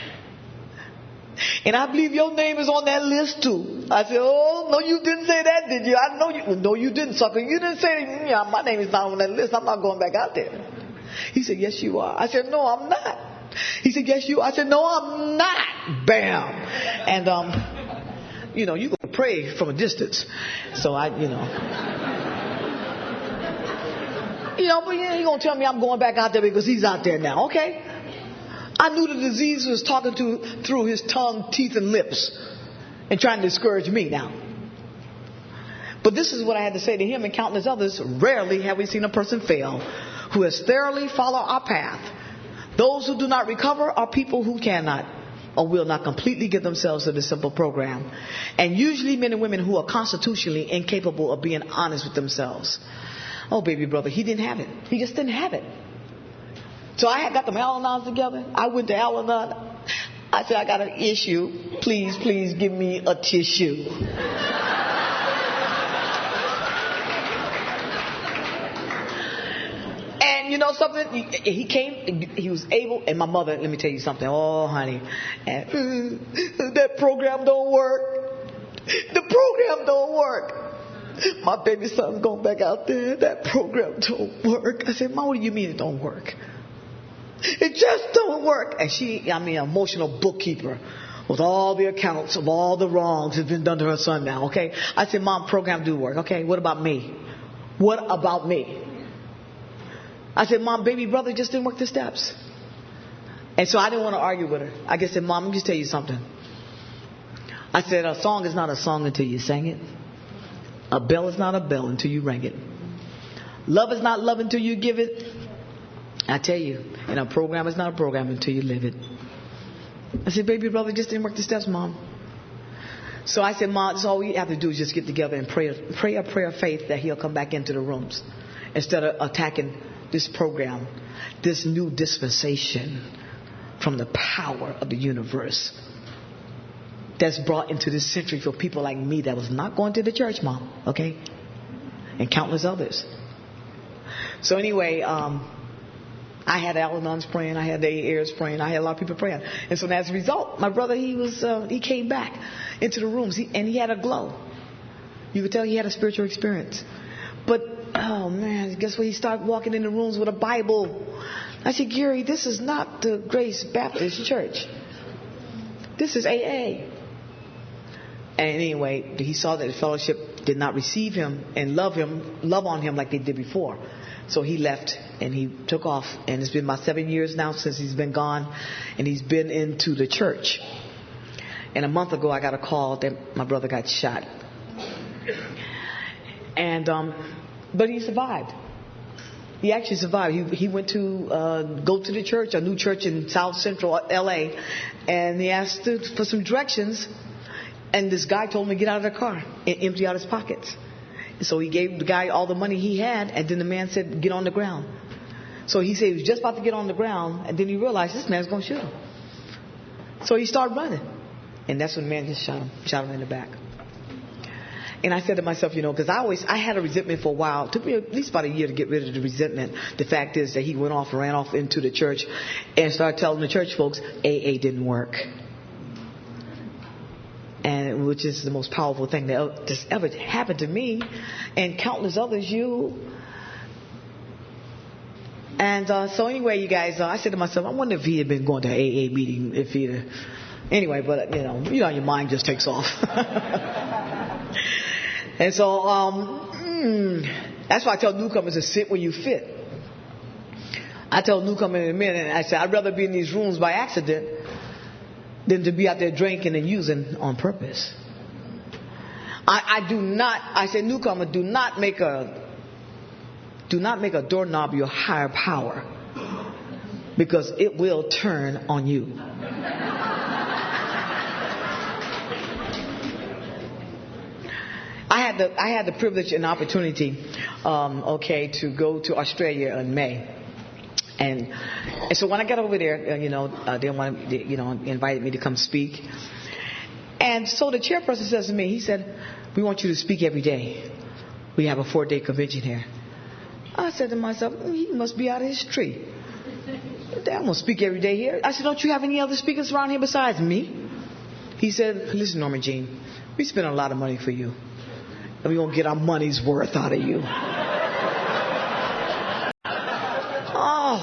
And I believe your name is on that list too. I said, oh, no, you didn't say that, did you? I know you. Well, no, you didn't, sucker. You didn't say, yeah, my name is not on that list. I'm not going back out there. He said, yes, you are. I said, no, I'm not. He said, yes, you are. I said, no, I'm not. Bam. And, you can pray from a distance. So but you ain't going to tell me I'm going back out there because he's out there now. Okay. I knew the disease was talking through his tongue, teeth, and lips and trying to discourage me now. But this is what I had to say to him and countless others. Rarely have we seen a person fail who has thoroughly followed our path. Those who do not recover are people who cannot or will not completely give themselves to this simple program. And usually men and women who are constitutionally incapable of being honest with themselves. Oh, baby brother, he didn't have it. He just didn't have it. So I had got them Al-Anons together. I went to Al-Anon. I said, I got an issue. Please give me a tissue. And you know something? He came, he was able, and my mother, let me tell you something. Oh, honey, and, that program don't work. The program don't work. My baby son's going back out there. That program don't work. I said, Mom, what do you mean it don't work? It just don't work. And she, emotional bookkeeper with all the accounts of all the wrongs that's been done to her son now, okay? I said, Mom, program do work, okay? What about me? What about me? I said, Mom, baby brother just didn't work the steps. And so I didn't want to argue with her. I just said, Mom, let me just tell you something. I said, a song is not a song until you sing it. A bell is not a bell until you ring it. Love is not love until you give it. I tell you, and a program is not a program until you live it. I said, baby brother just didn't work the steps, Mom. So I said, Mom, that's all we have to do is just get together and pray a prayer of faith that he'll come back into the rooms instead of attacking this program, this new dispensation from the power of the universe that's brought into this century for people like me that was not going to the church, Mom, okay? And countless others. So anyway, I had Al-Anons praying. I had the AARs praying. I had a lot of people praying. And so as a result, my brother, he came back into the rooms and he had a glow. You could tell he had a spiritual experience. But, oh man, guess what? He started walking in the rooms with a Bible. I said, Gary, this is not the Grace Baptist Church. This is AA. And anyway, he saw that the fellowship did not receive him and love on him like they did before. So he left and he took off. And it's been about 7 years now since he's been gone. And he's been into the church. And a month ago, I got a call that my brother got shot. And, but he survived. He actually survived. He went to go to the church, a new church in South Central LA. And he asked for some directions. And this guy told him to get out of the car and empty out his pockets. So he gave the guy all the money he had, and then the man said, get on the ground. So he said he was just about to get on the ground, and then he realized this man's going to shoot him. So he started running. And that's when the man just shot him in the back. And I said to myself, because I had a resentment for a while. It took me at least about a year to get rid of the resentment. The fact is that he ran off into the church and started telling the church folks, AA didn't work. And which is the most powerful thing that just ever happened to me and countless others, And so anyway, you guys, I said to myself, I wonder if he had been going to an AA meeting, if he had. Anyway, but your mind just takes off. And so that's why I tell newcomers to sit where you fit. I tell newcomers in a minute, I said, I'd rather be in these rooms by accident than to be out there drinking and using on purpose. I said, newcomer, do not make a doorknob your higher power, because it will turn on you. I had the privilege and opportunity, to go to Australia in May. And so when I got over there, they invited me to come speak. And so the chairperson says to me, he said, we want you to speak every day. We have a 4-day convention here. I said to myself, he must be out of his tree. I'm going to speak every day here. I said, don't you have any other speakers around here besides me? He said, listen, Norma Jean, we spent a lot of money for you. And we're going to get our money's worth out of you. Oh,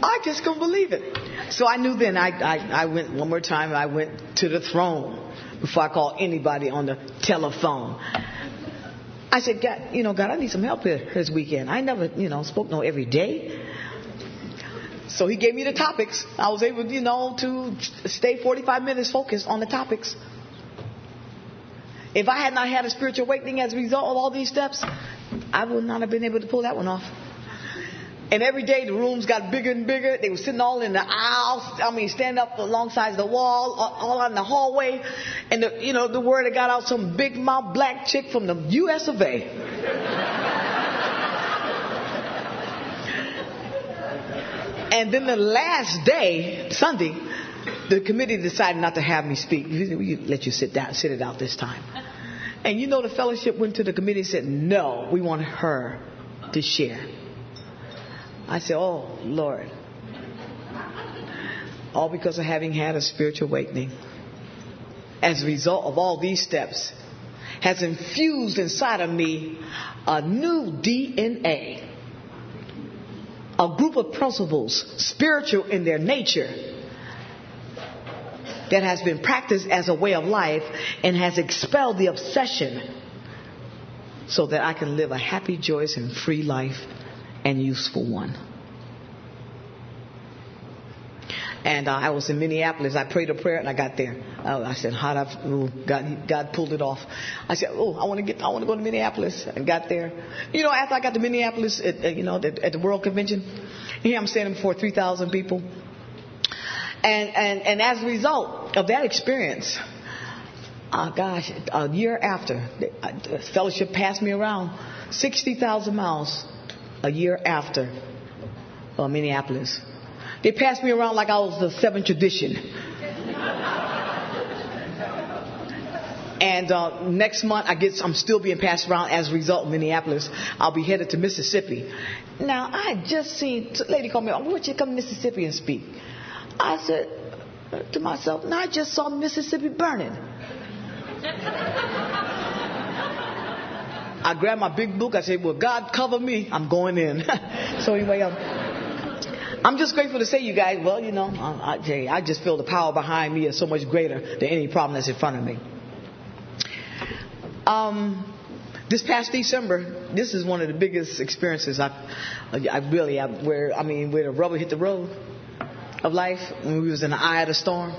I just couldn't believe it. So I knew then I went one more time. I went to the throne before I called anybody on the telephone. I said, God, I need some help here this weekend. I never, spoke every day. So he gave me the topics. I was able, to stay 45 minutes focused on the topics. If I had not had a spiritual awakening as a result of all these steps, I would not have been able to pull that one off. And every day the rooms got bigger and bigger. They were sitting all in the aisles. Stand up alongside the wall, all out in the hallway. And the word that got out, some big mouth black chick from the U.S. of A. And then the last day, Sunday, the committee decided not to have me speak. We let you sit it out this time. And the fellowship went to the committee and said, no, we want her to share. I said, oh, Lord. All because of having had a spiritual awakening. As a result of all these steps, has infused inside of me a new DNA. A group of principles, spiritual in their nature, that has been practiced as a way of life and has expelled the obsession so that I can live a happy, joyous, and free life and useful one. And I was in Minneapolis. I prayed a prayer and I got there. I said, God pulled it off. I said, I want to go to Minneapolis. And got there. After I got to Minneapolis at the World Convention, here I'm standing before 3,000 people. And as a result of that experience, a year after, the fellowship passed me around 60,000 miles a year after Minneapolis. They passed me around like I was the seventh tradition. And next month, I'm still being passed around as a result of Minneapolis. I'll be headed to Mississippi. Now, I just seen a lady call me, I want you to come to Mississippi and speak. I said to myself, I just saw Mississippi burning. I grabbed my big book. I said, well, God cover me. I'm going in. So anyway, I'm just grateful to say, you guys, well, I just feel the power behind me is so much greater than any problem that's in front of me. This past December, this is one of the biggest experiences where the rubber hit the road of life, when we was in the eye of the storm.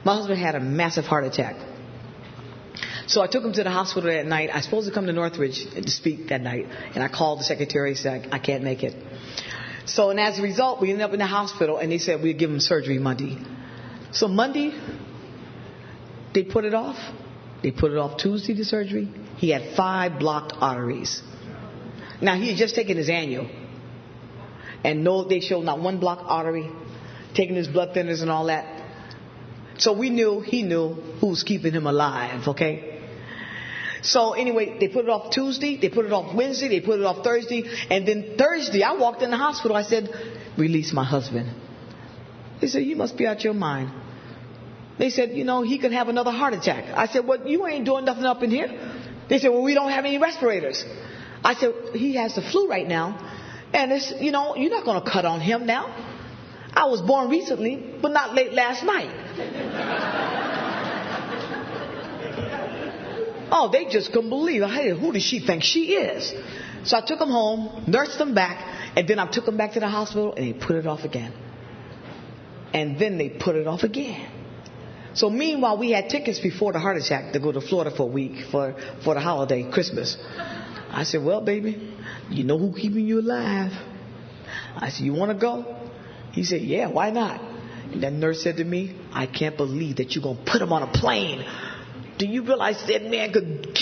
My husband had a massive heart attack. So I took him to the hospital that night. I was supposed to come to Northridge to speak that night. And I called the secretary and said, I can't make it. So, and as a result, we ended up in the hospital and they said we'd give him surgery Monday. So Monday, they put it off. They put it off Tuesday, the surgery. He had 5 blocked arteries. Now, he had just taken his annual. And no, they showed not one blocked artery, taking his blood thinners and all that. So he knew who was keeping him alive, okay? So anyway, they put it off Tuesday, they put it off Wednesday, they put it off Thursday. And then Thursday, I walked in the hospital. I said, release my husband. They said, you must be out your mind. They said, he could have another heart attack. I said, well, you ain't doing nothing up in here. They said, well, we don't have any respirators. I said, he has the flu right now. And it's, you're not going to cut on him now. I was born recently, but not late last night. Oh, they just couldn't believe it. Hey, who does she think she is? So I took him home, nursed him back, and then I took him back to the hospital, and they put it off again. And then they put it off again. So meanwhile, we had tickets before the heart attack to go to Florida for a week for the holiday, Christmas. I said, well, baby, you know who's keeping you alive? I said, you want to go? He said, yeah, why not? And that nurse said to me, I can't believe that you're going to put him on a plane. Do you realize that man could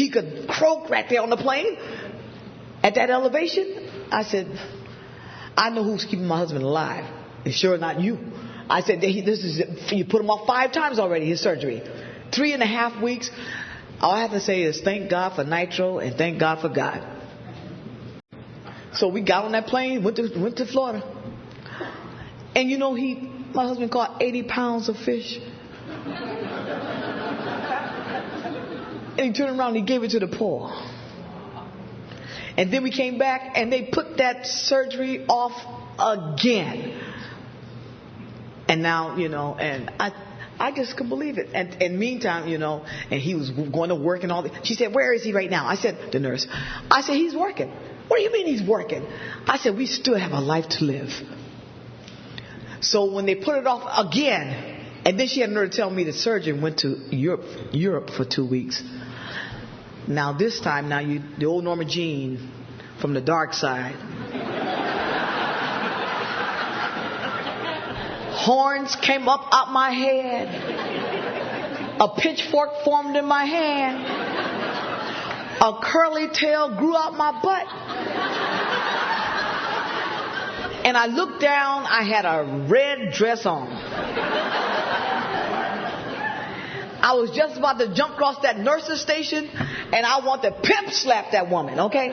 croak right there on the plane at that elevation? I said, I know who's keeping my husband alive. It's sure not you. I said, you put him off 5 times already, his surgery. 3.5 weeks. All I have to say is thank God for nitro and thank God for God. So we got on that plane, went to Florida. And my husband caught 80 pounds of fish. And he turned around and he gave it to the poor. And then we came back and they put that surgery off again. And now, and I just couldn't believe it. And meantime, and he was going to work and all that. She said, where is he right now? I said, the nurse. I said, he's working. What do you mean he's working? I said, we still have a life to live. So when they put it off again, and then she had nerve to tell me the surgeon went to Europe for 2 weeks. Now this time, the old Norma Jean from the dark side. Horns came up out my head. A pitchfork formed in my hand. A curly tail grew out my butt. And I looked down, I had a red dress on. I was just about to jump across that nurse's station, and I want to pimp slap that woman, okay?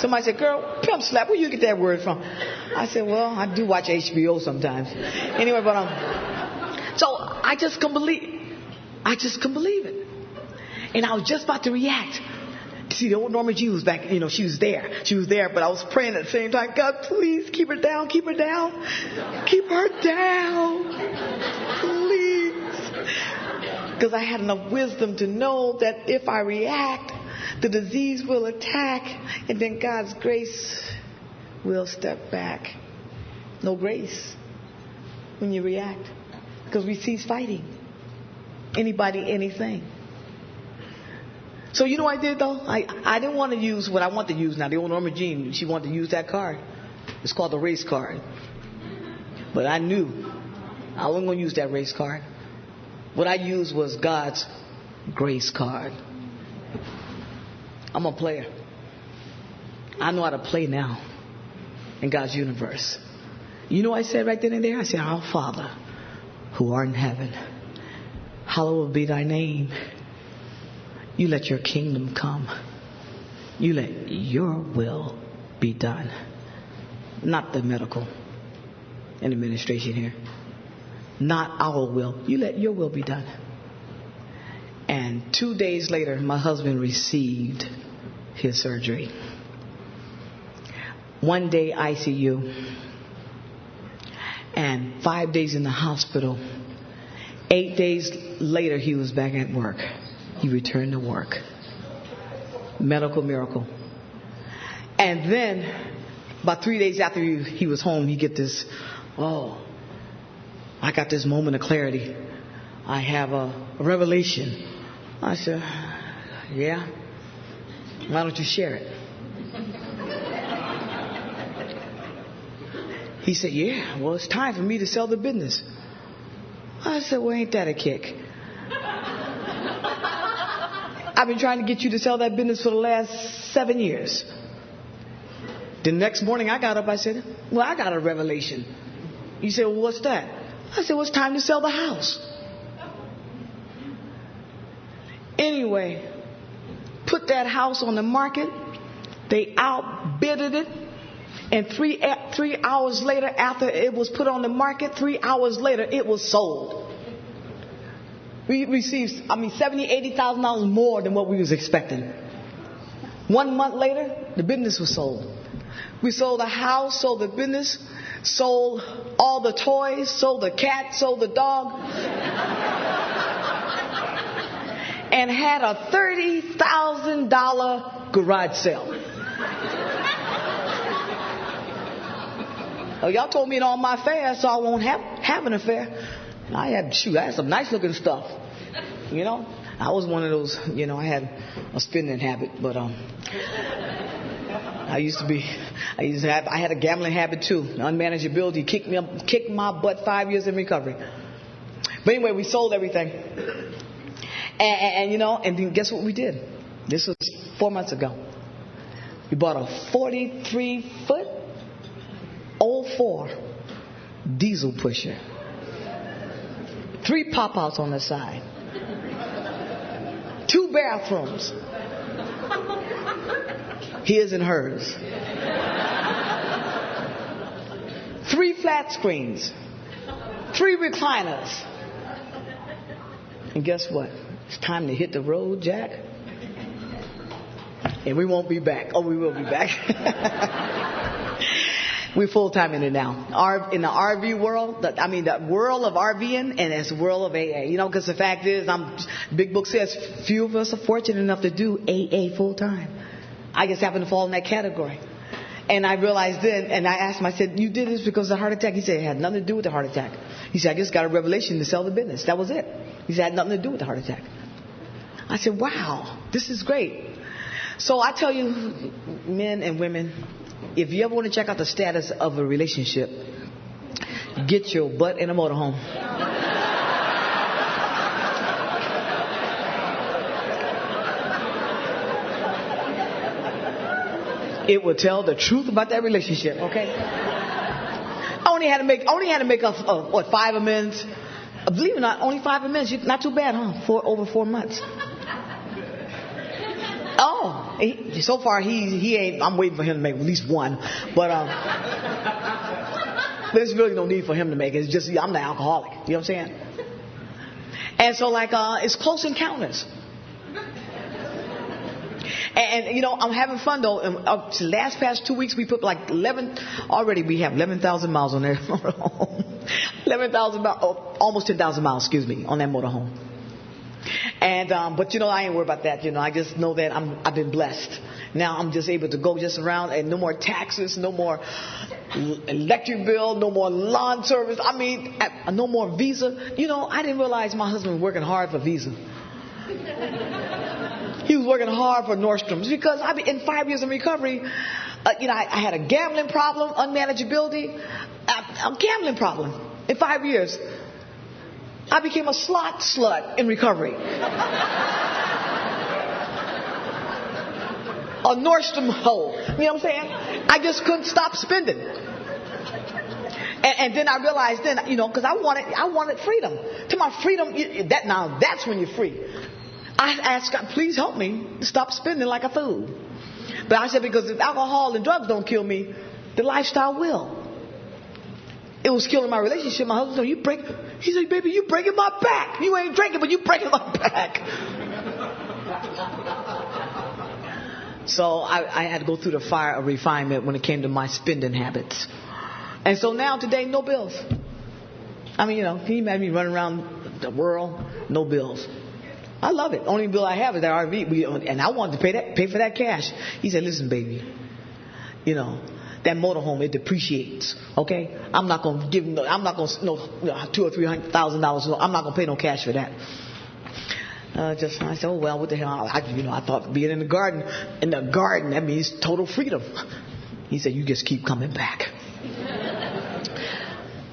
Somebody said, girl, pimp slap, where you get that word from? I said, well, I do watch HBO sometimes. Anyway, so I just couldn't believe it. And I was just about to react. See, the old Norma Jean was back, she was there, but I was praying at the same time, God, please keep her down, keep her down, please. Because I had enough wisdom to know that if I react, the disease will attack, and then God's grace will step back. No grace when you react, because we cease fighting. Anybody, anything. So you know what I did though? I didn't want to use what I want to use now. The old Norma Jean, she wanted to use that card. It's called the race card. But I knew I wasn't going to use that race card. What I used was God's grace card. I'm a player. I know how to play now in God's universe. You know what I said right then and there? I said, Our Father, who art in heaven, hallowed be thy name. You let your kingdom come. You let your will be done. Not the medical administration here. Not our will. You let your will be done. And 2 days later, my husband received his surgery. 1 day ICU. And 5 days in the hospital. 8 days later, he was back at work. He returned to work. Medical miracle. And then, about 3 days after he was home, he get this, I got this moment of clarity. I have a revelation. I said, yeah? Why don't you share it? He said, yeah, well, it's time for me to sell the business. I said, well, ain't that a kick? I've been trying to get you to sell that business for the last 7 years. The next morning I got up, I said, well, I got a revelation. He said, well, what's that? I said, well, it's time to sell the house. Anyway, put that house on the market. They outbidded it. And 3 hours later, after it was put on the market, 3 hours later, it was sold. We received, $70,000, $80,000 more than what we was expecting. 1 month later, the business was sold. We sold the house, sold the business, sold all the toys, sold the cat, sold the dog, and had a $30,000 garage sale. Oh, y'all told me in all my fairs, so I won't have an affair. I had some nice looking stuff. I was one of those, I had a spending habit, but I had a gambling habit too. Unmanageability kicked my butt 5 years in recovery. But anyway, we sold everything. And then guess what we did? This was 4 months ago. We bought a 43-foot 04 diesel pusher. 3 pop-outs on the side. 2 bathrooms. His and hers. 3 flat screens. 3 recliners. And guess what? It's time to hit the road, Jack. And we won't be back. Oh, we will be back. We're full-time in it now. In the RV world, the world of RVing and as the world of AA. You know, because the fact is, Big Book says, few of us are fortunate enough to do AA full-time. I just happen to fall in that category. And I realized then, and I asked him, I said, you did this because of the heart attack? He said, it had nothing to do with the heart attack. He said, I just got a revelation to sell the business. That was it. He said, it had nothing to do with the heart attack. I said, wow, this is great. So I tell you, men and women, if you ever want to check out the status of a relationship, get your butt in a motorhome. It will tell the truth about that relationship, okay? I only had to make 5 amends. Believe it or not, only 5 amends. Not too bad, huh? Over 4 months. Oh, so far he ain't. I'm waiting for him to make at least 1, but there's really no need for him to make it. It's just I'm the alcoholic. You know what I'm saying? And so it's close encounters. And you know, I'm having fun though. Past 2 weeks we put like 11. Already we have 11,000 miles on there. 11,000 miles, almost 10,000 miles. Excuse me, on that motorhome. And but you know, I ain't worried about that. You know, I just know that I've been blessed. Now I'm just able to go just around, and no more taxes, no more electric bill, no more lawn service. I mean, no more Visa. You know, I didn't realize my husband was working hard for Visa. He was working hard for Nordstrom's because in 5 years of recovery, you know, I had a gambling problem, unmanageability, a gambling problem in 5 years. I became a slot slut in recovery. A Nordstrom hoe. You know what I'm saying? I just couldn't stop spending. And then I realized you know, because I wanted freedom. To my freedom, that's when you're free. I asked God, please help me stop spending like a fool. But I said, because if alcohol and drugs don't kill me, the lifestyle will. It was killing my relationship. My husband said, he said, baby, you breaking my back. You ain't drinking, but you breaking my back. So I had to go through the fire of refinement when it came to my spending habits. And so now today, no bills. I mean, you know, he made me run around the world, no bills. I love it. Only bill I have is that RV. And I wanted to pay for that cash. He said, listen, baby, you know, that motorhome, it depreciates. Okay, I'm not going to give no. I'm not going to $200,000 or $300,000. I'm not going to pay no cash for that. I said, oh well, what the hell? I thought being in the garden, that means total freedom. He said, you just keep coming back.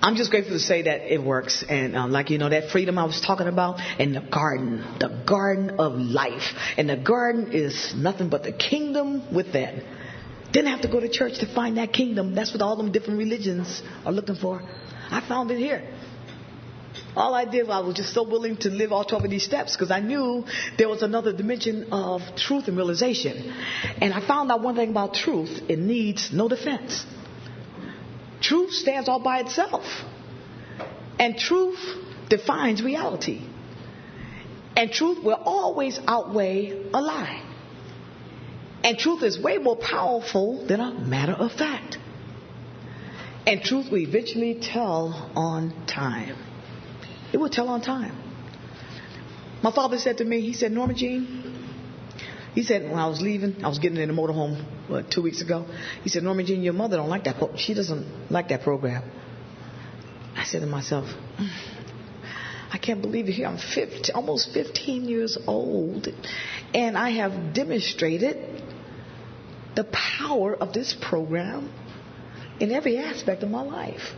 I'm just grateful to say that it works, and that freedom I was talking about, and the garden of life, and the garden is nothing but the kingdom within. Didn't have to go to church to find that kingdom. That's what all them different religions are looking for. I found it here. All I did was I was just so willing to live all 12 of these steps because I knew there was another dimension of truth and realization. And I found out one thing about truth: it needs no defense. Truth stands all by itself. And truth defines reality. And truth will always outweigh a lie. And truth is way more powerful than a matter of fact. And truth will eventually tell on time. It will tell on time. My father said to me, he said, Norma Jean, he said when I was leaving, I was getting in the motorhome 2 weeks ago. He said, Norma Jean, your mother don't like that. She doesn't like that program. I said to myself, I can't believe it here. I'm almost 15 years old, and I have demonstrated the power of this program in every aspect of my life.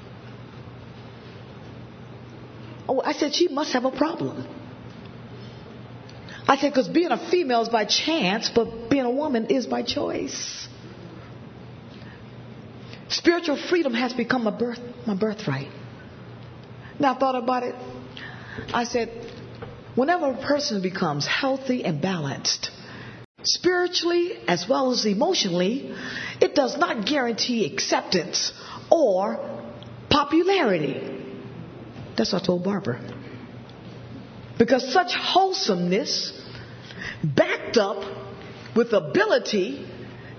Oh, I said, she must have a problem. I said, because being a female is by chance, but being a woman is by choice. Spiritual freedom has become my birthright. Now I thought about it. I said, whenever a person becomes healthy and balanced, spiritually as well as emotionally, it does not guarantee acceptance or popularity. That's what I told Barbara. Because such wholesomeness, backed up with ability,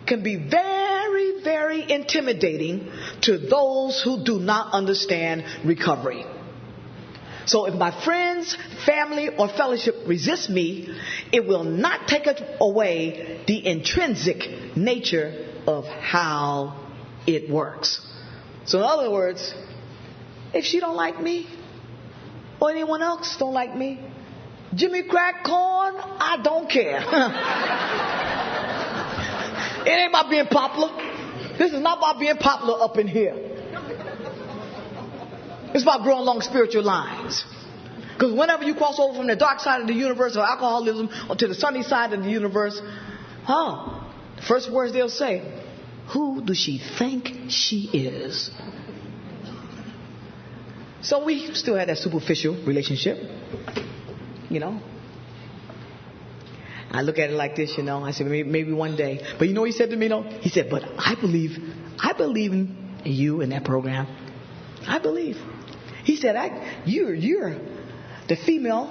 can be very, very intimidating to those who do not understand recovery. So if my friends, family, or fellowship resist me, it will not take away the intrinsic nature of how it works. So in other words, if she don't like me, or anyone else don't like me, Jimmy Crack Corn, I don't care. It ain't about being popular. This is not about being popular up in here. It's about growing along spiritual lines. Because whenever you cross over from the dark side of the universe or alcoholism or to the sunny side of the universe, the first words they'll say, who does she think she is? So we still had that superficial relationship, you know. I look at it like this, you know. I said, maybe one day. But you know what he said to me, though? He said, but I believe in you in that program. I believe. He said, you're the female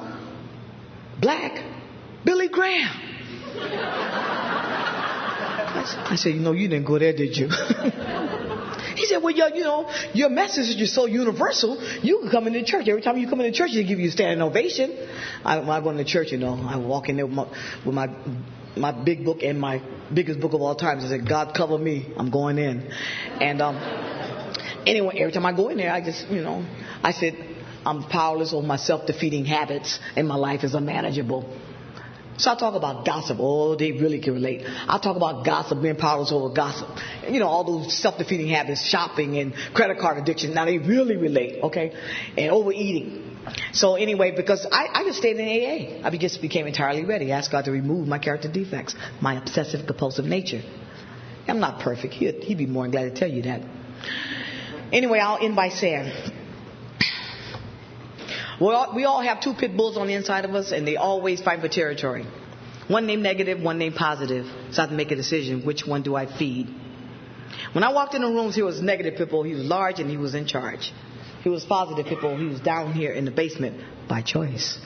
black Billy Graham. I said, you didn't go there, did you? He said, well, your message is just so universal. You can come into church. Every time you come into church, they give you a standing ovation. When I go into church, I walk in there with my big book and my biggest book of all time. I said, God cover me. I'm going in. And anyway, every time I go in there, I just, I said, I'm powerless over my self-defeating habits and my life is unmanageable. So I talk about gossip. Oh, they really can relate. I talk about gossip, being powerless over gossip. All those self-defeating habits, shopping and credit card addiction. Now they really relate, okay? And overeating. So anyway, because I just stayed in AA. I just became entirely ready. I asked God to remove my character defects, my obsessive compulsive nature. I'm not perfect. He'd be more than glad to tell you that. Anyway, I'll end by saying, we all have two pit bulls on the inside of us, and they always fight for territory. One named negative, one named positive. So I have to make a decision. Which one do I feed? When I walked in the rooms, he was negative pit bull. He was large and he was in charge. He was positive pit bull. He was down here in the basement by choice.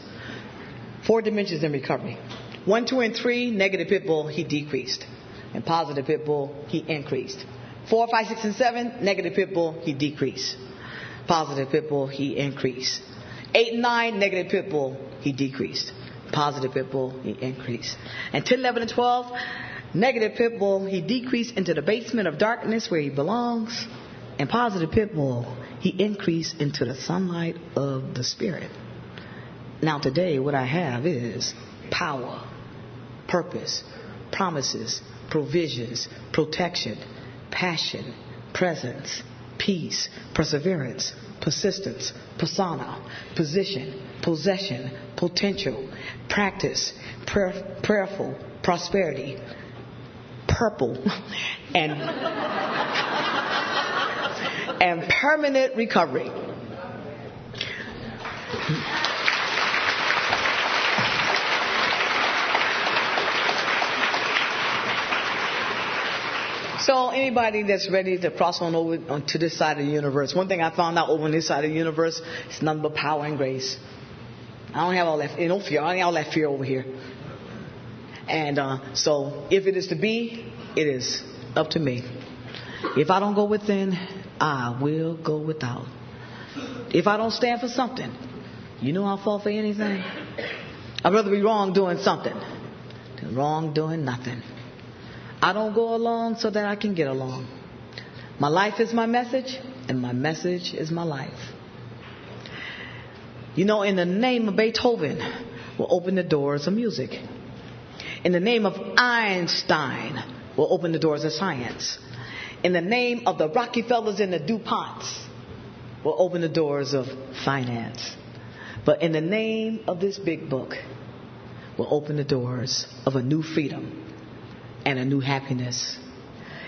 4 dimensions in recovery. 1, 2, and 3, negative pit bull, he decreased. And positive pit bull, he increased. 4, 5, 6, and 7, negative pit bull, he decreased. Positive pit bull, he increased. 8 and 9, negative pit bull, he decreased. Positive pit bull, he increased. And 10, 11, and 12, negative pit bull, he decreased into the basement of darkness where he belongs. And positive pit bull, he increased into the sunlight of the Spirit. Now today, what I have is power, purpose, promises, provisions, protection, passion, presence, peace, perseverance, persistence, persona, position, possession, potential, practice, prayerful, prosperity, purple, and permanent recovery. So anybody that's ready to cross on over to this side of the universe, one thing I found out over on this side of the universe is nothing but power and grace. I don't have all that, no fear. I don't have all that fear over here. And so if it is to be, it is up to me. If I don't go within, I will go without. If I don't stand for something, I'll fall for anything. I'd rather be wrong doing something than wrong doing nothing. I don't go along so that I can get along. My life is my message, and my message is my life. In the name of Beethoven will open the doors of music. In the name of Einstein will open the doors of science. In the name of the Rockefellers and the DuPonts will open the doors of finance. But in the name of this big book will open the doors of a new freedom and a new happiness.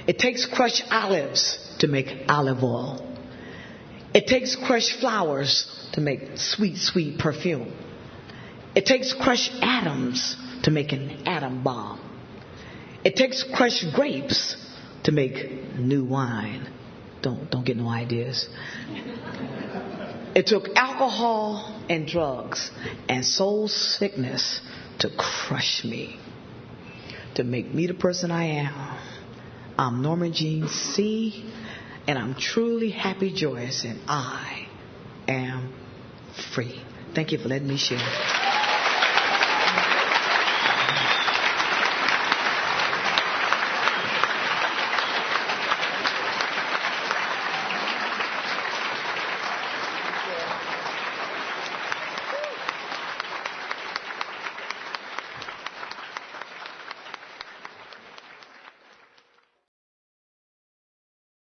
It takes crushed olives to make olive oil. It takes crushed flowers to make sweet, sweet perfume. It takes crushed atoms to make an atom bomb. It takes crushed grapes to make new wine. Don't get no ideas. It took alcohol and drugs and soul sickness to crush me, to make me the person I am. I'm Norma Jean C., and I'm truly happy, joyous, and I am free. Thank you for letting me share.